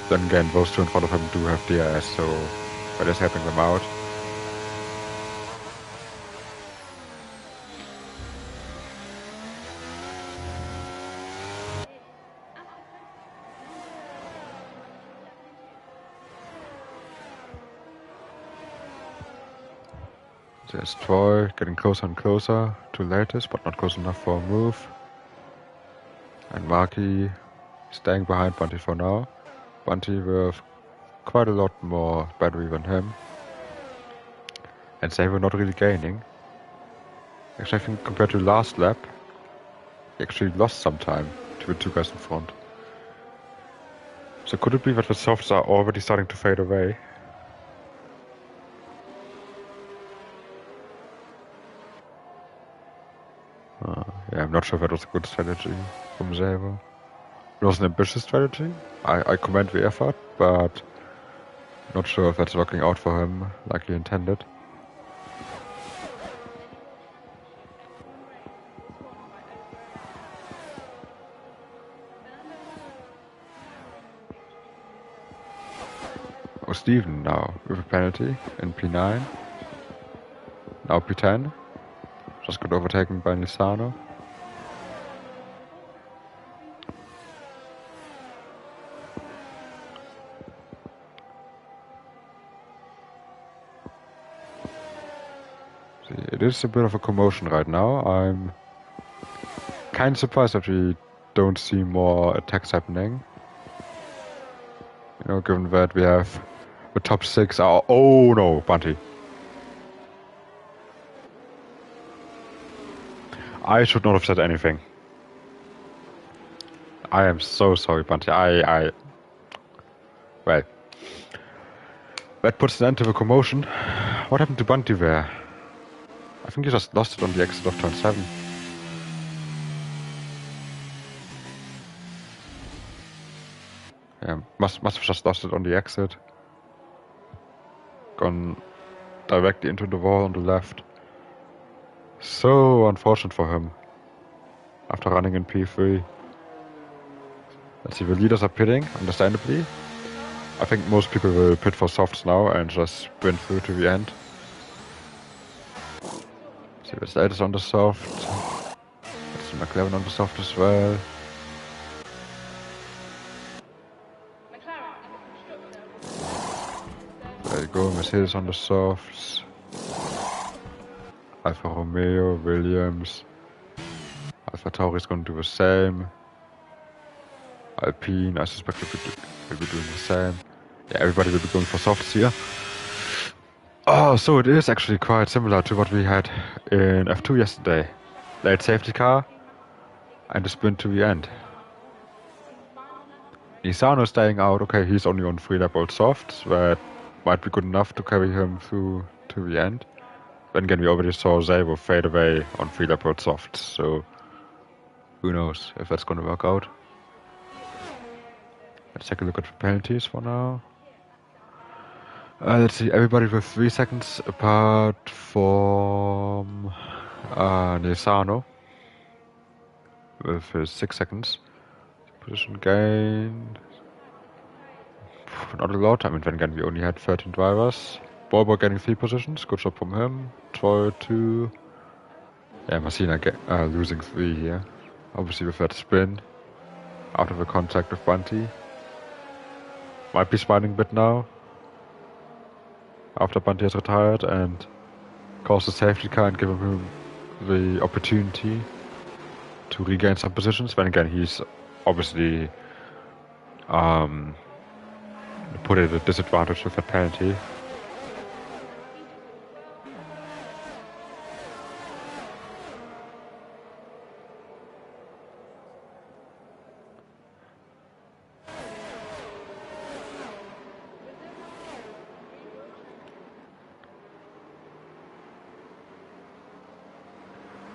Then again, those two in front of him do have DRS, so that is helping them out. There's Troy getting closer and closer to latest, but not close enough for a move. And Marky staying behind Bunty for now. Bunty with quite a lot more battery than him. And Savo not really gaining. Actually, I think compared to last lap, he actually lost some time to the two guys in front. So could it be that the softs are already starting to fade away? Yeah, I'm not sure if that was a good strategy from Savo. It was an ambitious strategy. I commend the effort, but not sure if that's working out for him like he intended. Oh, Steven now with a penalty in P9. Now P10. Just got overtaken by Nisano. See, it is a bit of a commotion right now. I'm kind of surprised that we don't see more attacks happening. You know, given that we have the top 6 are... Oh no, Bunty. I should not have said anything. I am so sorry, Bunty. Well. That puts an end to the commotion. What happened to Bunty there? I think he just lost it on the exit of turn 7. Yeah, must have just lost it on the exit. Gone directly into the wall on the left. So unfortunate for him. After running in P3. Let's see, the leaders are pitting, understandably. I think most people will pit for softs now and just sprint through to the end. See, the status on the soft. Let's see McLaren on the soft as well. There you go, Mercedes on the softs. Alfa Romeo, Williams. Alfa Tauri is going to do the same. Alpine, I suspect will be doing the same. Yeah, everybody will be going for softs here. Oh, so it is actually quite similar to what we had in F2 yesterday. Late safety car and a sprint to the end. Nisano staying out. Okay, he's only on 3-lap old softs. That might be good enough to carry him through to the end. Then again, we already saw Zavo fade away on 3-lap old softs, so who knows if that's going to work out. Let's take a look at the penalties for now. Let's see, everybody with 3 seconds apart from Nisano with his 6 seconds. Position gain. Not a lot. I mean, then again, we only had 13 drivers. Bobo getting 3 positions. Good job from him. Troy 2. Yeah, Massina losing 3 here. Obviously with that spin. Out of the contact with Bunty. Might be smiling a bit now. After Bunty has retired and caused a safety car and given him the opportunity to regain some positions. Then again, he's obviously put at a disadvantage with that penalty.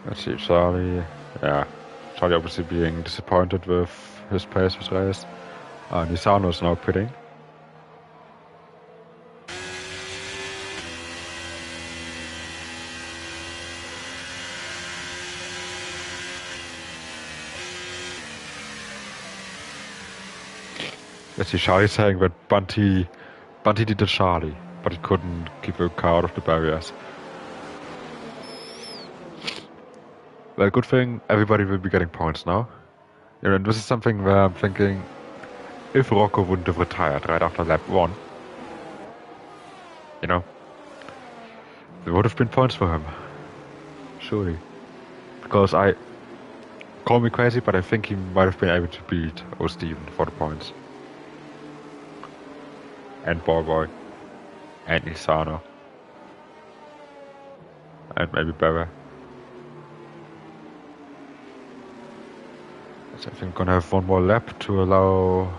Let's see, Charlie. Yeah, Charlie obviously being disappointed with his pace this race. Nisano is now pitting. see Charlie saying that Bunty did the Charlie, but he couldn't keep a car out of the barriers. Well, good thing everybody will be getting points now. Yeah, and this is something where I'm thinking, if Rocco wouldn't have retired right after lap 1, you know, there would have been points for him. Surely. Because call me crazy, but I think he might have been able to beat Steven for the points. And Boy and Nisano. And maybe Barra. So I think I'm gonna have one more lap to allow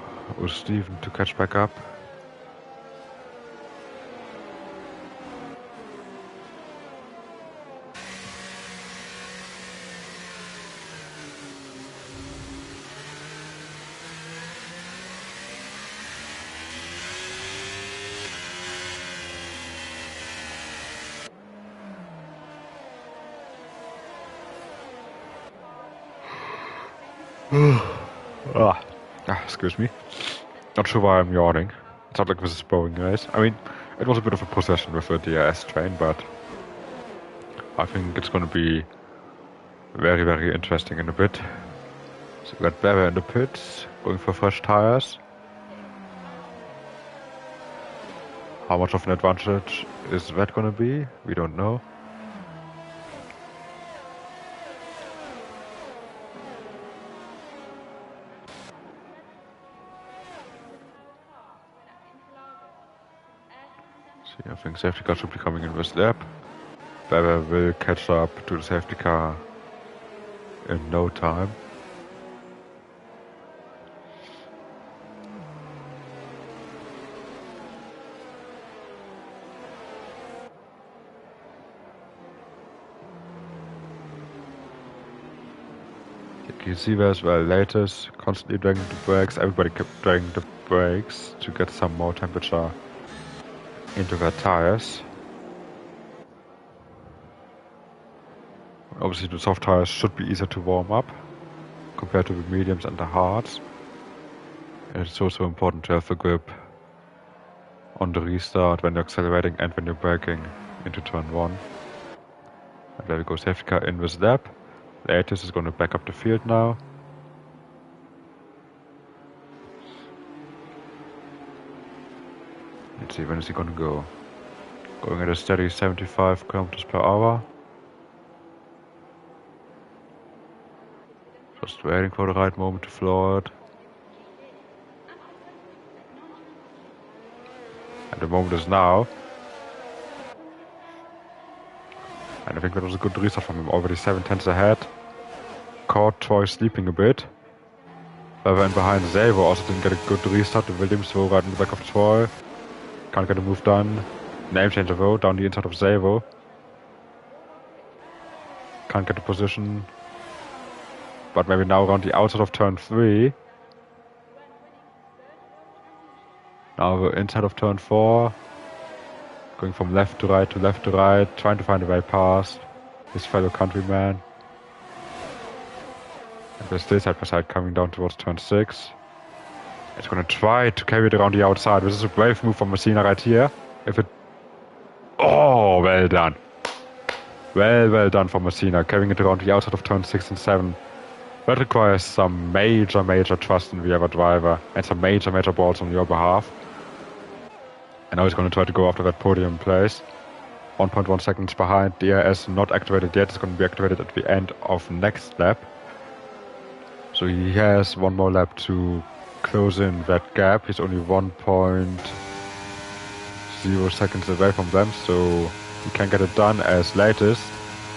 Steven to catch back up. Excuse me. Not sure why I'm yawning. It's not like it was a boring race. I mean, it was a bit of a possession with the DRS train, but I think it's gonna be very, very interesting in a bit. So we got Bebe in the pits, going for fresh tires. How much of an advantage is that gonna be? We don't know. I think safety car should be coming in this lap. Bebe will catch up to the safety car in no time. You see there as well, latest constantly dragging the brakes. Everybody kept dragging the brakes to get some more temperature into their tires. Obviously the soft tires should be easier to warm up compared to the mediums and the hards. And it's also important to have the grip on the restart when you're accelerating and when you're braking into turn 1. And there we go, safety car in this lap. Latest is going to back up the field now. Let's see, when is he going to go? Going at a steady 75 kilometers per hour. Just waiting for the right moment to floor it. And the moment is now. And I think that was a good restart from him. Already 7 tenths ahead. Caught Troy sleeping a bit. Whoever in behind Zavo also didn't get a good restart. The Williams were right in the back of Troy. Can't get a move done. Name changer though, down the inside of Zavo. Can't get the position. But maybe now around the outside of turn 3. Now we're inside of turn 4. Going from left to right to left to right. Trying to find a way past his fellow countryman. And we're still side by side coming down towards turn 6. It's gonna try to carry it around the outside. This is a brave move from Messina right here. If it... Oh, well done. Well done from Messina. Carrying it around the outside of turn 6 and 7. That requires some major trust in the other driver. And some major balls on your behalf. And now he's gonna try to go after that podium place. 1.1 seconds behind. DRS not activated yet. It's gonna be activated at the end of next lap. So he has one more lap to close in that gap. He's only 1.0 seconds away from them, so he can get it done as latest.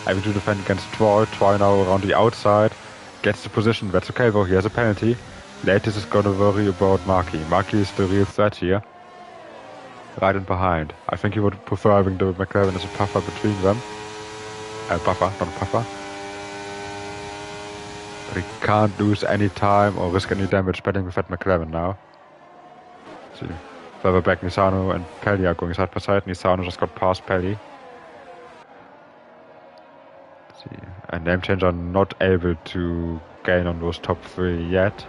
Having to defend against Troy. Troy now around the outside. Gets the position. That's okay though, he has a penalty. Latest is gonna worry about Marky. Marky is the real threat here. Right in behind. I think he would prefer having the McLaren as a puffer between them. Buffer, not a puffer. But he can't lose any time or risk any damage betting with that McLaren now. See, further back Nisano and Pelli are going side by side. Nisano just got past Pelli. See, and Name Changer not able to gain on those top 3 yet.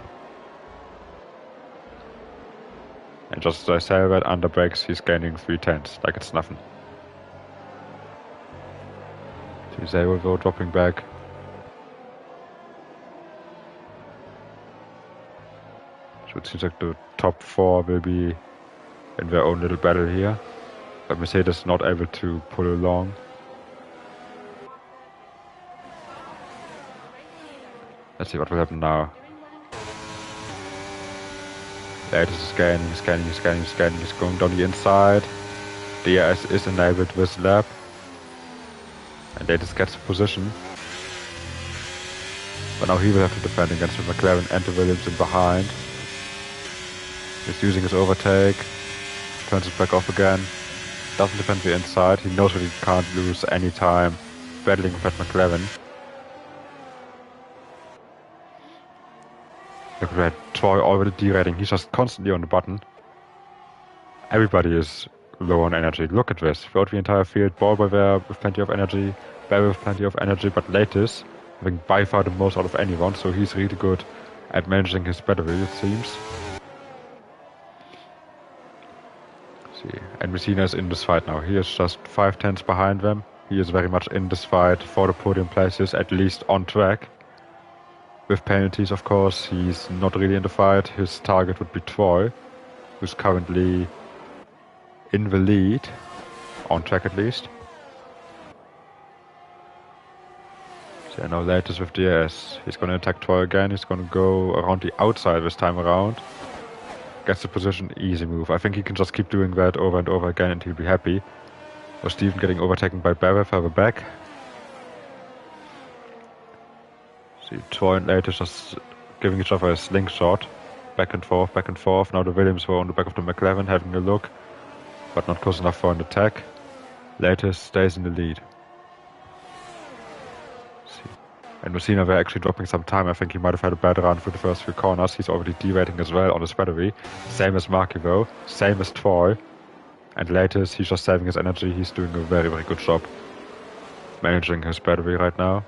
And just as I say that, under brakes, he's gaining 3/10, like it's nothing. So they will go dropping back. So it seems like the top 4 will be in their own little battle here. But Mercedes is not able to pull along. Let's see what will happen now. Latest is scanning, he's going down the inside. DRS is enabled this lap. And Latest gets a position. But now he will have to defend against the McLaren and the Williams in behind. He's using his overtake. Turns it back off again. Doesn't defend the inside. He knows that he can't lose any time battling with that McLaren. Look at that. Troy already derating. He's just constantly on the button. Everybody is low on energy. Look at this. Throughout the entire field, Ballboy there with plenty of energy, Barry with plenty of energy, but Latest having by far the most out of anyone, so he's really good at managing his battery, it seems. See, and Messina is in this fight now. He is just 5/10 behind them. He is very much in this fight for the podium places, at least on track. With penalties, of course, he's not really in the fight. His target would be Troy, who's currently in the lead, on track at least. So now Latest with DRS. He's going to attack Troy again. He's going to go around the outside this time around. Gets the position, easy move. I think he can just keep doing that over and over again and he'll be happy. Or Steven getting overtaken by Barry further back. See, Troy and Latest just giving each other a slingshot. Back and forth, back and forth. Now the Williams were on the back of the McLaren having a look, but not close enough for an attack. Latest stays in the lead. See. And Messina were actually dropping some time. I think he might have had a bad run through the first few corners. He's already derating as well on his battery. Same as Marky though. Same as Troy. And Latest, he's just saving his energy. He's doing a very, very good job managing his battery right now.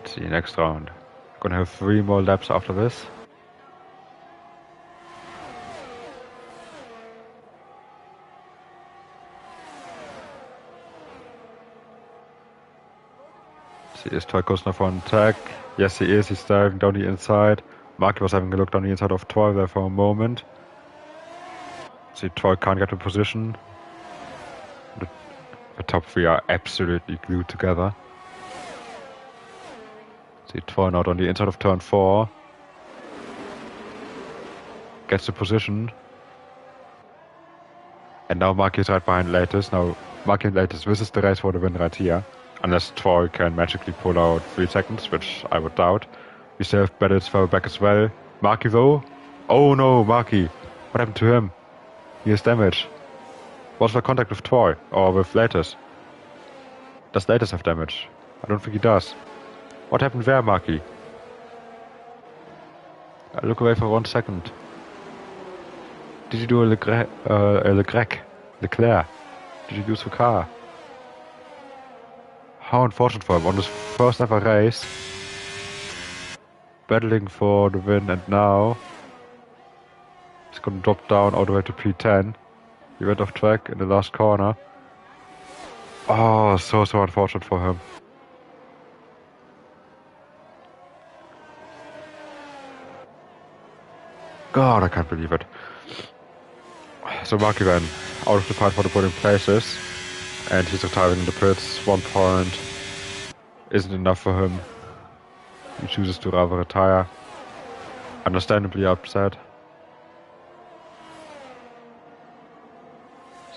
See, next round. Gonna have 3 more laps after this. See, is Troy close enough for an attack? Yes, he is. He's diving down the inside. Marky was having a look down the inside of Troy there for a moment. See, Troy can't get a position. The top 3 are absolutely glued together. See, Troy out on the inside of turn 4. Gets the position. And now Marky is right behind Latest. Now, Marky and Latest, this is the race for the win right here. Unless Troy can magically pull out 3 seconds, which I would doubt. We still have battles further back as well. Marky though? Oh no, Marky. What happened to him? He has damage. Was there contact with Troy? Or with Latest? Does Latest have damage? I don't think he does. What happened there, Marky? I look away for 1 second. Did you do a Leclerc? Did you lose the car? How unfortunate for him. On his first ever race. Battling for the win, and now he's gonna drop down all the way to P10. He went off track in the last corner. Oh, so unfortunate for him. God, I can't believe it. So Marky then out of the fight for the podium places, and he's retiring in the pits. 1 point isn't enough for him. He chooses to rather retire. Understandably upset.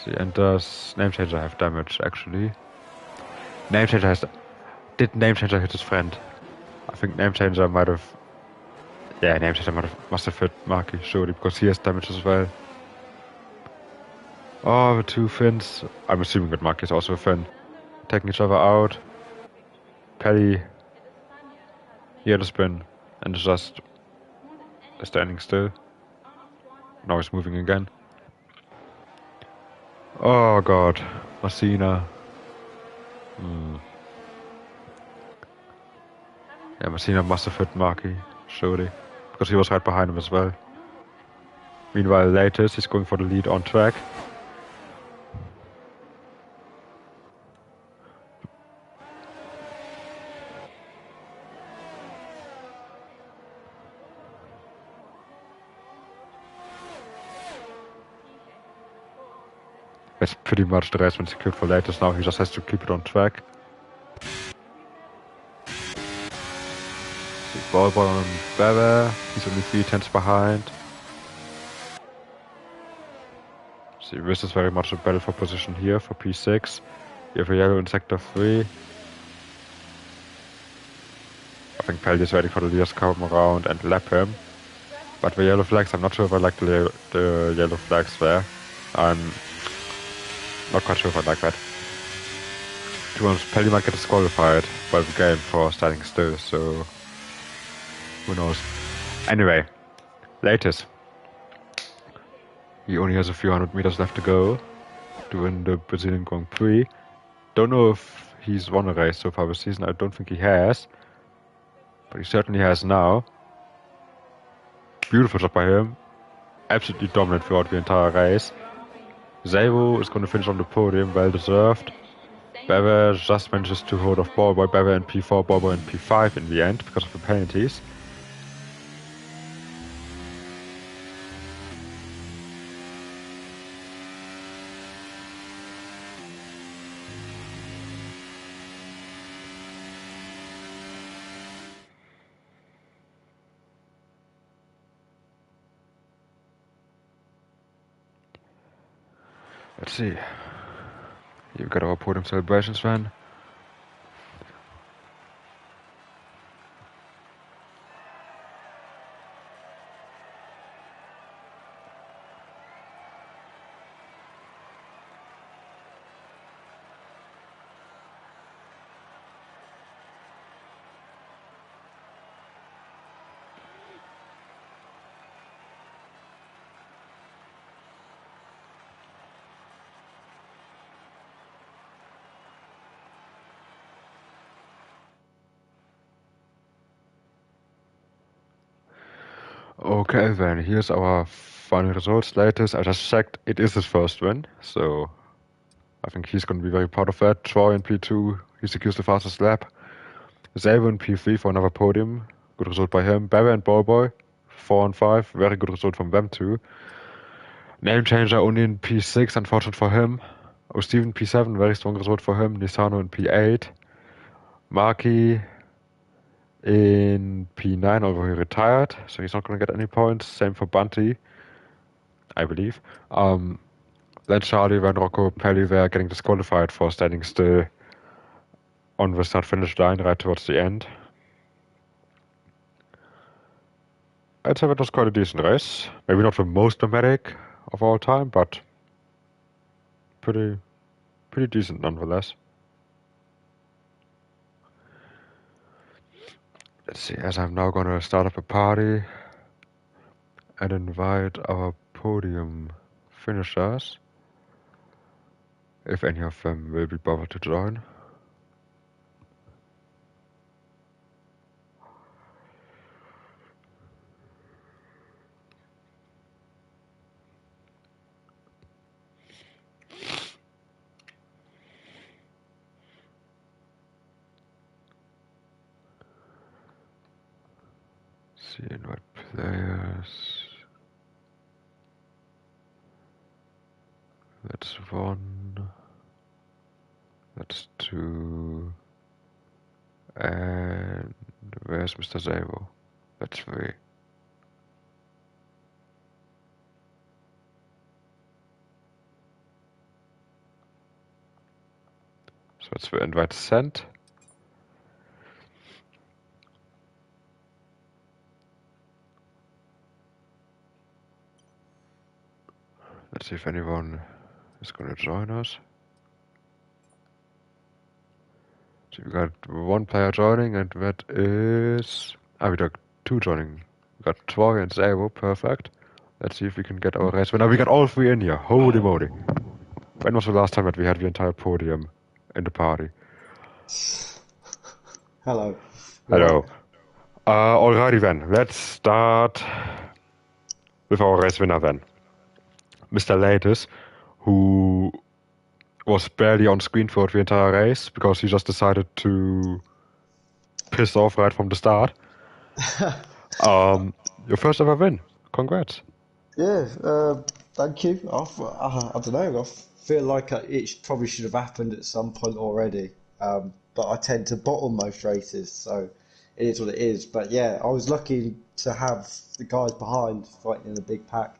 See, and does Namechanger have damage actually? Namechanger has. Did Namechanger hit his friend? I think Namechanger might have. Yeah, Namechanger must have hit Marky, surely, because he has damage as well. Oh, the 2 Finns. I'm assuming that Marky is also a Finn. Taking each other out. Paddy. He had a spin. And just standing still. Now he's moving again. Oh god, Messina. Yeah, Messina must have hit Marky, surely. Because he was right behind him as well. Meanwhile, latest, he's going for the lead on track. That's pretty much the race been secured for latest now, he just has to keep it on track. See, Ball on Bebe, he's only 3 tenths behind. See, this is very much a battle for position here for P6. You have a yellow in sector 3. I think Pelly is ready for the leaders to come around and lap him. But the yellow flags, I'm not sure if I like the yellow flags there. I'm not quite sure if I like that. To be honest, Pelly might get disqualified by the game for standing still, so who knows. Anyway, latest. He only has a few hundred meters left to go to win the Brazilian Grand Prix. Don't know if he's won a race so far this season, I don't think he has. But he certainly has now. Beautiful job by him. Absolutely dominant throughout the entire race. Zavo is going to finish on the podium, well deserved. Bebe just manages to hold off Ballboy. Bebe in P4, Ballboy in P5 in the end because of the penalties. Let's see. You've got our podium celebrations then. Okay then, here's our final results latest. I just checked, it is his first win, so I think he's going to be very proud of that. Troy in P2, he secures the fastest lap. Zabo in P3 for another podium, good result by him. Bebe and Ballboy, 4 and 5, very good result from them too. Name changer only in P6, unfortunate for him. Oh, Steven P7, very strong result for him. Nisano in P8. Marky in P9, although he retired, so he's not going to get any points. Same for Bunty, I believe. Then Charlie, Van Rocco, Pelly were getting disqualified for standing still on the start-finish line right towards the end. I'd say that was quite a decent race. Maybe not the most dramatic of all time, but pretty decent nonetheless. Let's see, as I'm now going to start up a party and invite our podium finishers, if any of them will be bothered to join. See, invite players. That's 1. That's 2. And where's Mr. Zabo? That's 3. So it's the invite sent. Let's see if anyone is going to join us. So we got 1 player joining, and that is... we got 2 joining. We got Troy and Zabo, perfect. Let's see if we can get our race winner. We got all 3 in here, holy moly. When was the last time that we had the entire podium in the party? Hello. You alright? Hello. Alrighty then, let's start with our race winner then. Mr. Latest, who was barely on screen for the entire race because he just decided to piss off right from the start. Your first ever win. Congrats. Yeah, thank you. I don't know. I feel like it probably should have happened at some point already. But I tend to bottle most races, so it is what it is. But yeah, I was lucky to have the guys behind fighting in a big pack.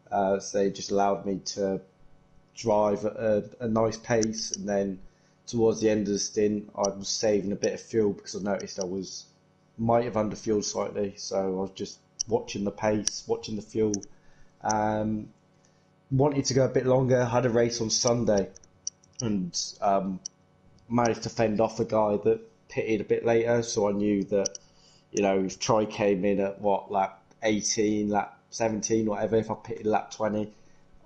So they just allowed me to drive at a nice pace, and then towards the end of the stint, I was saving a bit of fuel because I noticed I might have underfueled slightly. So I was just watching the pace, watching the fuel. Um, Wanted to go a bit longer. Had a race on Sunday, and managed to fend off a guy that pitted a bit later. So I knew that, if Troy came in at lap 18, lap 17, whatever, if I pitted lap 20,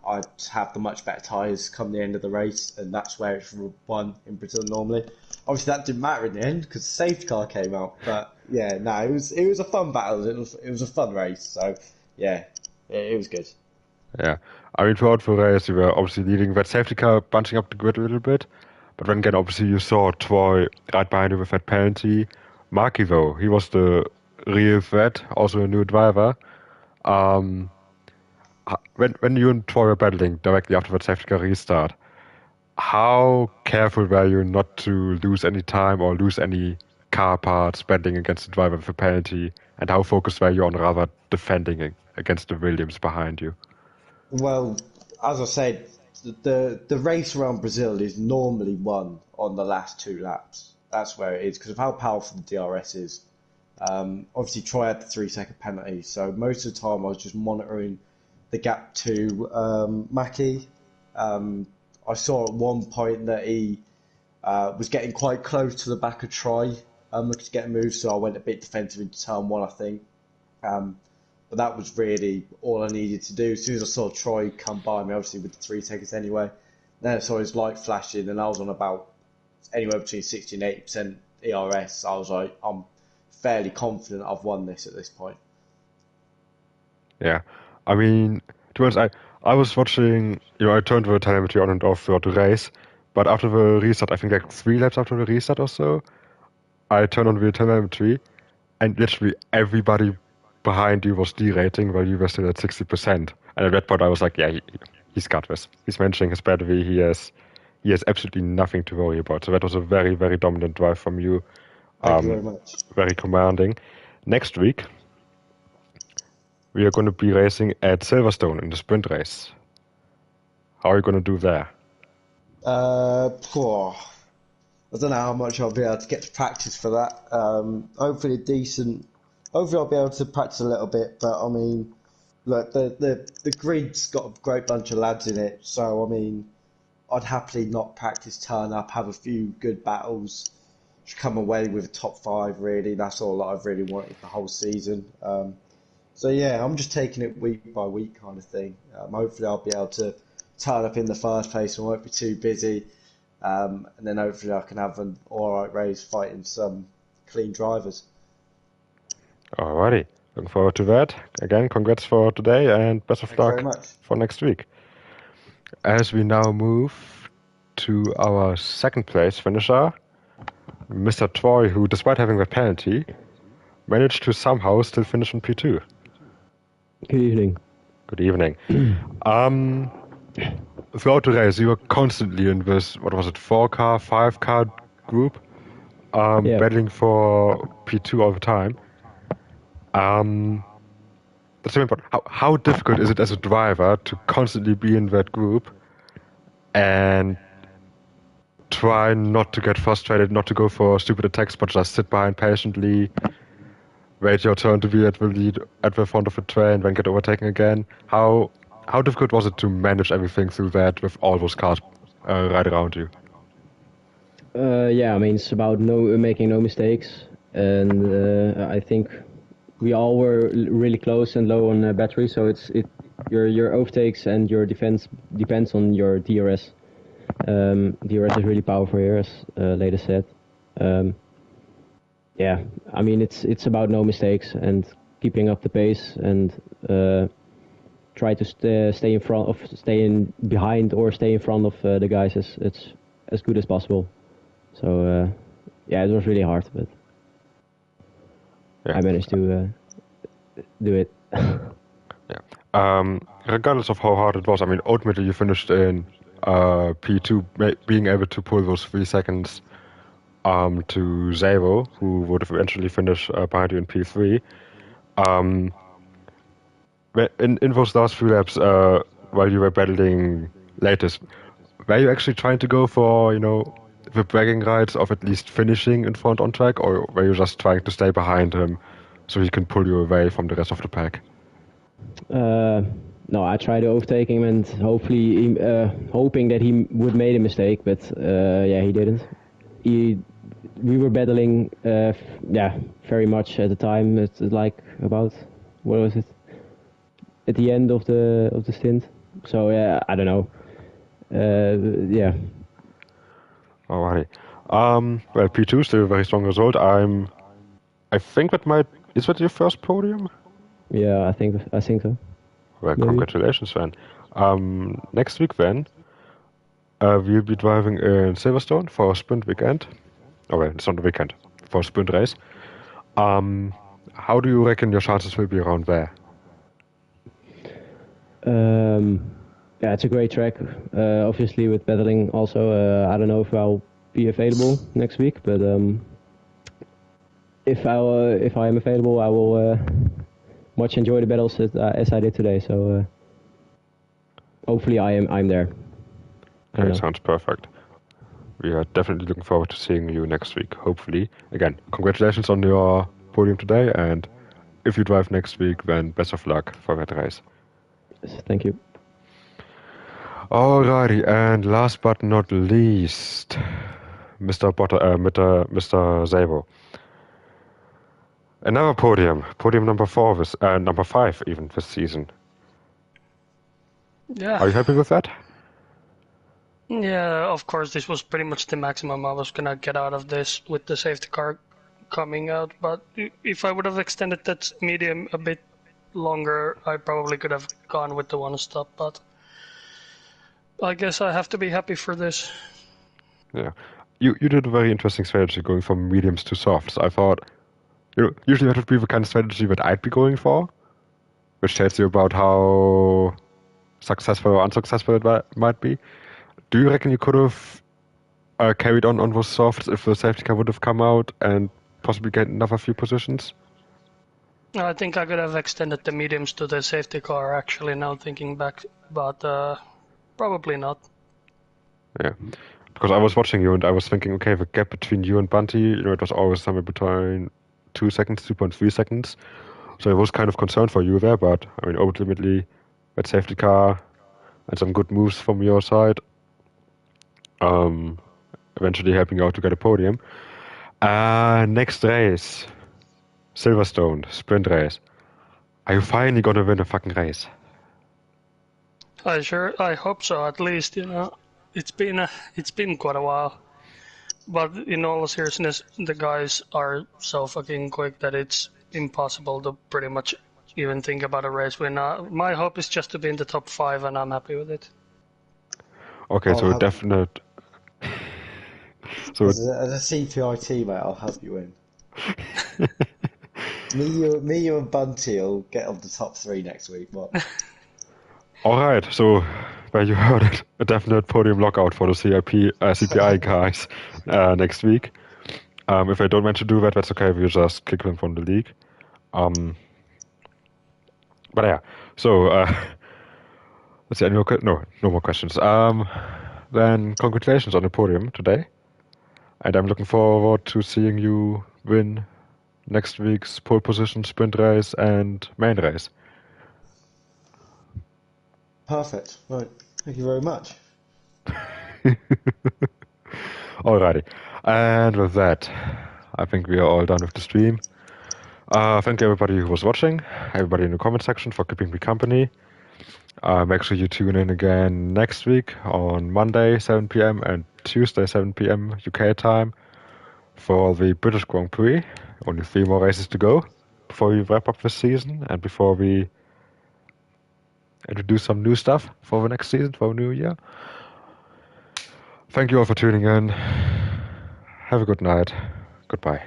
I'd have the much better tyres come the end of the race, and that's where it's won in Brazil normally. Obviously, that didn't matter in the end because the safety car came out. But yeah, no, it was a fun battle. It was a fun race. So yeah, it was good. Yeah. I mean, throughout the race, you were obviously leading that safety car, bunching up the grid a little bit. But then again, obviously, you saw Troy right behind you with that penalty. Marky, though, he was the real threat, also a new driver. Um, when you and Troy were battling directly after that safety car restart, how careful were you not to lose any time or lose any car parts battling against the driver with a penalty? And how focused were you on rather defending against the Williams behind you? Well, as I said, the race around Brazil is normally won on the last two laps. That's where it is because of how powerful the DRS is. Obviously, Troy had the 3 second penalty, so most of the time I was just monitoring the gap to Mackie. I saw at one point that he was getting quite close to the back of Troy, looking to get a move, so I went a bit defensive into turn one, I think. Um, but that was really all I needed to do. As soon as I saw Troy come by me, obviously with the 3 seconds anyway, then I saw his light flashing, and I was on about anywhere between 60 and 80% ERS. I was like, I'm fairly confident I've won this at this point. Yeah. I mean, to be honest, I was watching, I turned the telemetry on and off throughout the race, but after the restart, I think like 3 laps after the restart or so, I turned on the telemetry and literally everybody behind you was derating while you were still at 60%. And at that point, I was like, yeah, he's got this. He's mentioning his battery. He has absolutely nothing to worry about. So that was a very, very dominant drive from you. Thank you Um, very much. Very commanding. Next week, we are going to be racing at Silverstone in the sprint race. How are you going to do there? Poor. I don't know how much I'll be able to get to practice for that. Hopefully decent. Hopefully I'll be able to practice a little bit. But I mean, look, the grid's got a great bunch of lads in it. So I mean, I'd happily not practice, turn up, have a few good battles, just come away with a top five. Really, that's all that I've really wanted the whole season. So yeah, I'm just taking it week by week kind of thing. Hopefully I'll be able to turn up in the first place and won't be too busy. And then hopefully I can have an alright race fighting some clean drivers. Alrighty. Looking forward to that. Again, congrats for today and best of Thank you very luck much. for next week. As we now move to our second place finisher, Mr. Troy, who, despite having the penalty, managed to somehow still finish in P2. Good evening. Good evening. Um, Throughout the race, you were constantly in this, what was it, 4 car, 5 car group, Yeah. battling for P2 all the time. That's very important. How difficult is it as a driver to constantly be in that group and try not to get frustrated, not to go for stupid attacks, but just sit behind patiently, wait your turn to be at the lead, at the front of the train, then get overtaken again? How difficult was it to manage everything through that with all those cars right around you? Yeah, I mean, it's about making no mistakes, and I think we all were really close and low on battery, so your overtakes and your defense depends on your DRS. DRS is really powerful here, as later said. Yeah, I mean it's about no mistakes and keeping up the pace and try to stay in front of, stay in behind or stay in front of the guys as good as possible. So yeah, it was really hard, but I managed to do it. Regardless of how hard it was, I mean, ultimately you finished in P2, being able to pull those 3 seconds to Zavo, who would eventually finish behind you in P3. In those last few laps, while you were battling latest, were you actually trying to go for, the bragging rights of at least finishing in front on track, or were you just trying to stay behind him so he can pull you away from the rest of the pack? No, I tried to overtake him and hopefully hoping that he would make a mistake, but yeah, he didn't. We were battling, very much at the time. It's like about, what was it? At the end of the stint. So yeah, I don't know. Yeah. Alrighty. Well, P2 still a very strong result. I think is that your first podium? Yeah, I think so. Well, Maybe. Congratulations, then. Next week, then, we'll be driving in Silverstone for a sprint weekend. Oh, well, it's not a weekend, for a sprint race. How do you reckon your chances will be around there? Yeah, it's a great track. Obviously, with battling also, I don't know if I'll be available next week, but if I am available, I will much enjoy the battles as I did today. So hopefully, I'm there. Okay, sounds perfect. We are definitely looking forward to seeing you next week. Hopefully, again, congratulations on your podium today, and if you drive next week, then best of luck for that race. Yes, thank you. Alrighty, and last but not least, Mr. Zavo. Another podium number 4, number 5 even this season. Yeah. Are you happy with that? Yeah, of course, this was pretty much the maximum I was gonna get out of this with the safety car coming out, but if I would have extended that medium a bit longer, I probably could have gone with the one stop, but I guess I have to be happy for this. Yeah. You did a very interesting strategy going from mediums to softs. I thought, usually that would be the kind of strategy that I'd be going for, which tells you about how successful or unsuccessful it might be. Do you reckon you could have carried on those softs if the safety car would have come out and possibly get another few positions? I think I could have extended the mediums to the safety car, actually, now thinking back, but probably not. Yeah, because I was watching you and I was thinking, okay, the gap between you and Bunty, it was always somewhere between 2 seconds, 2.3 seconds. So I was kind of concerned for you there, but I mean, ultimately, that safety car and some good moves from your side, eventually helping you out to get a podium. Next race, Silverstone, sprint race. Are you finally gonna win a fucking race? I hope so, at least, It's been quite a while. But in all seriousness, the guys are so fucking quick that it's impossible to pretty much even think about a race win. My hope is just to be in the top 5, and I'm happy with it. Okay, so a definite. So as a CPI teammate, I'll have you in. me, you, and Bunty will get on the top 3 next week. What? All right, so there you heard it. A definite podium lockout for the CPI guys next week. If I don't want to do that, that's okay. We'll just kick them from the league. But yeah, so let's see. No more questions. Then congratulations on the podium today, and I'm looking forward to seeing you win next week's pole position, sprint race, and main race. Perfect. Right. Thank you very much. Alrighty. And with that, I think we are all done with the stream. Thank you everybody who was watching, everybody in the comment section for keeping me company. Make sure you tune in again next week on Monday 7 p.m. and Tuesday 7 p.m. UK time for the British Grand Prix. Only 3 more races to go before we wrap up this season and before we introduce some new stuff for the next season, for the new year. Thank you all for tuning in. Have a good night. Goodbye.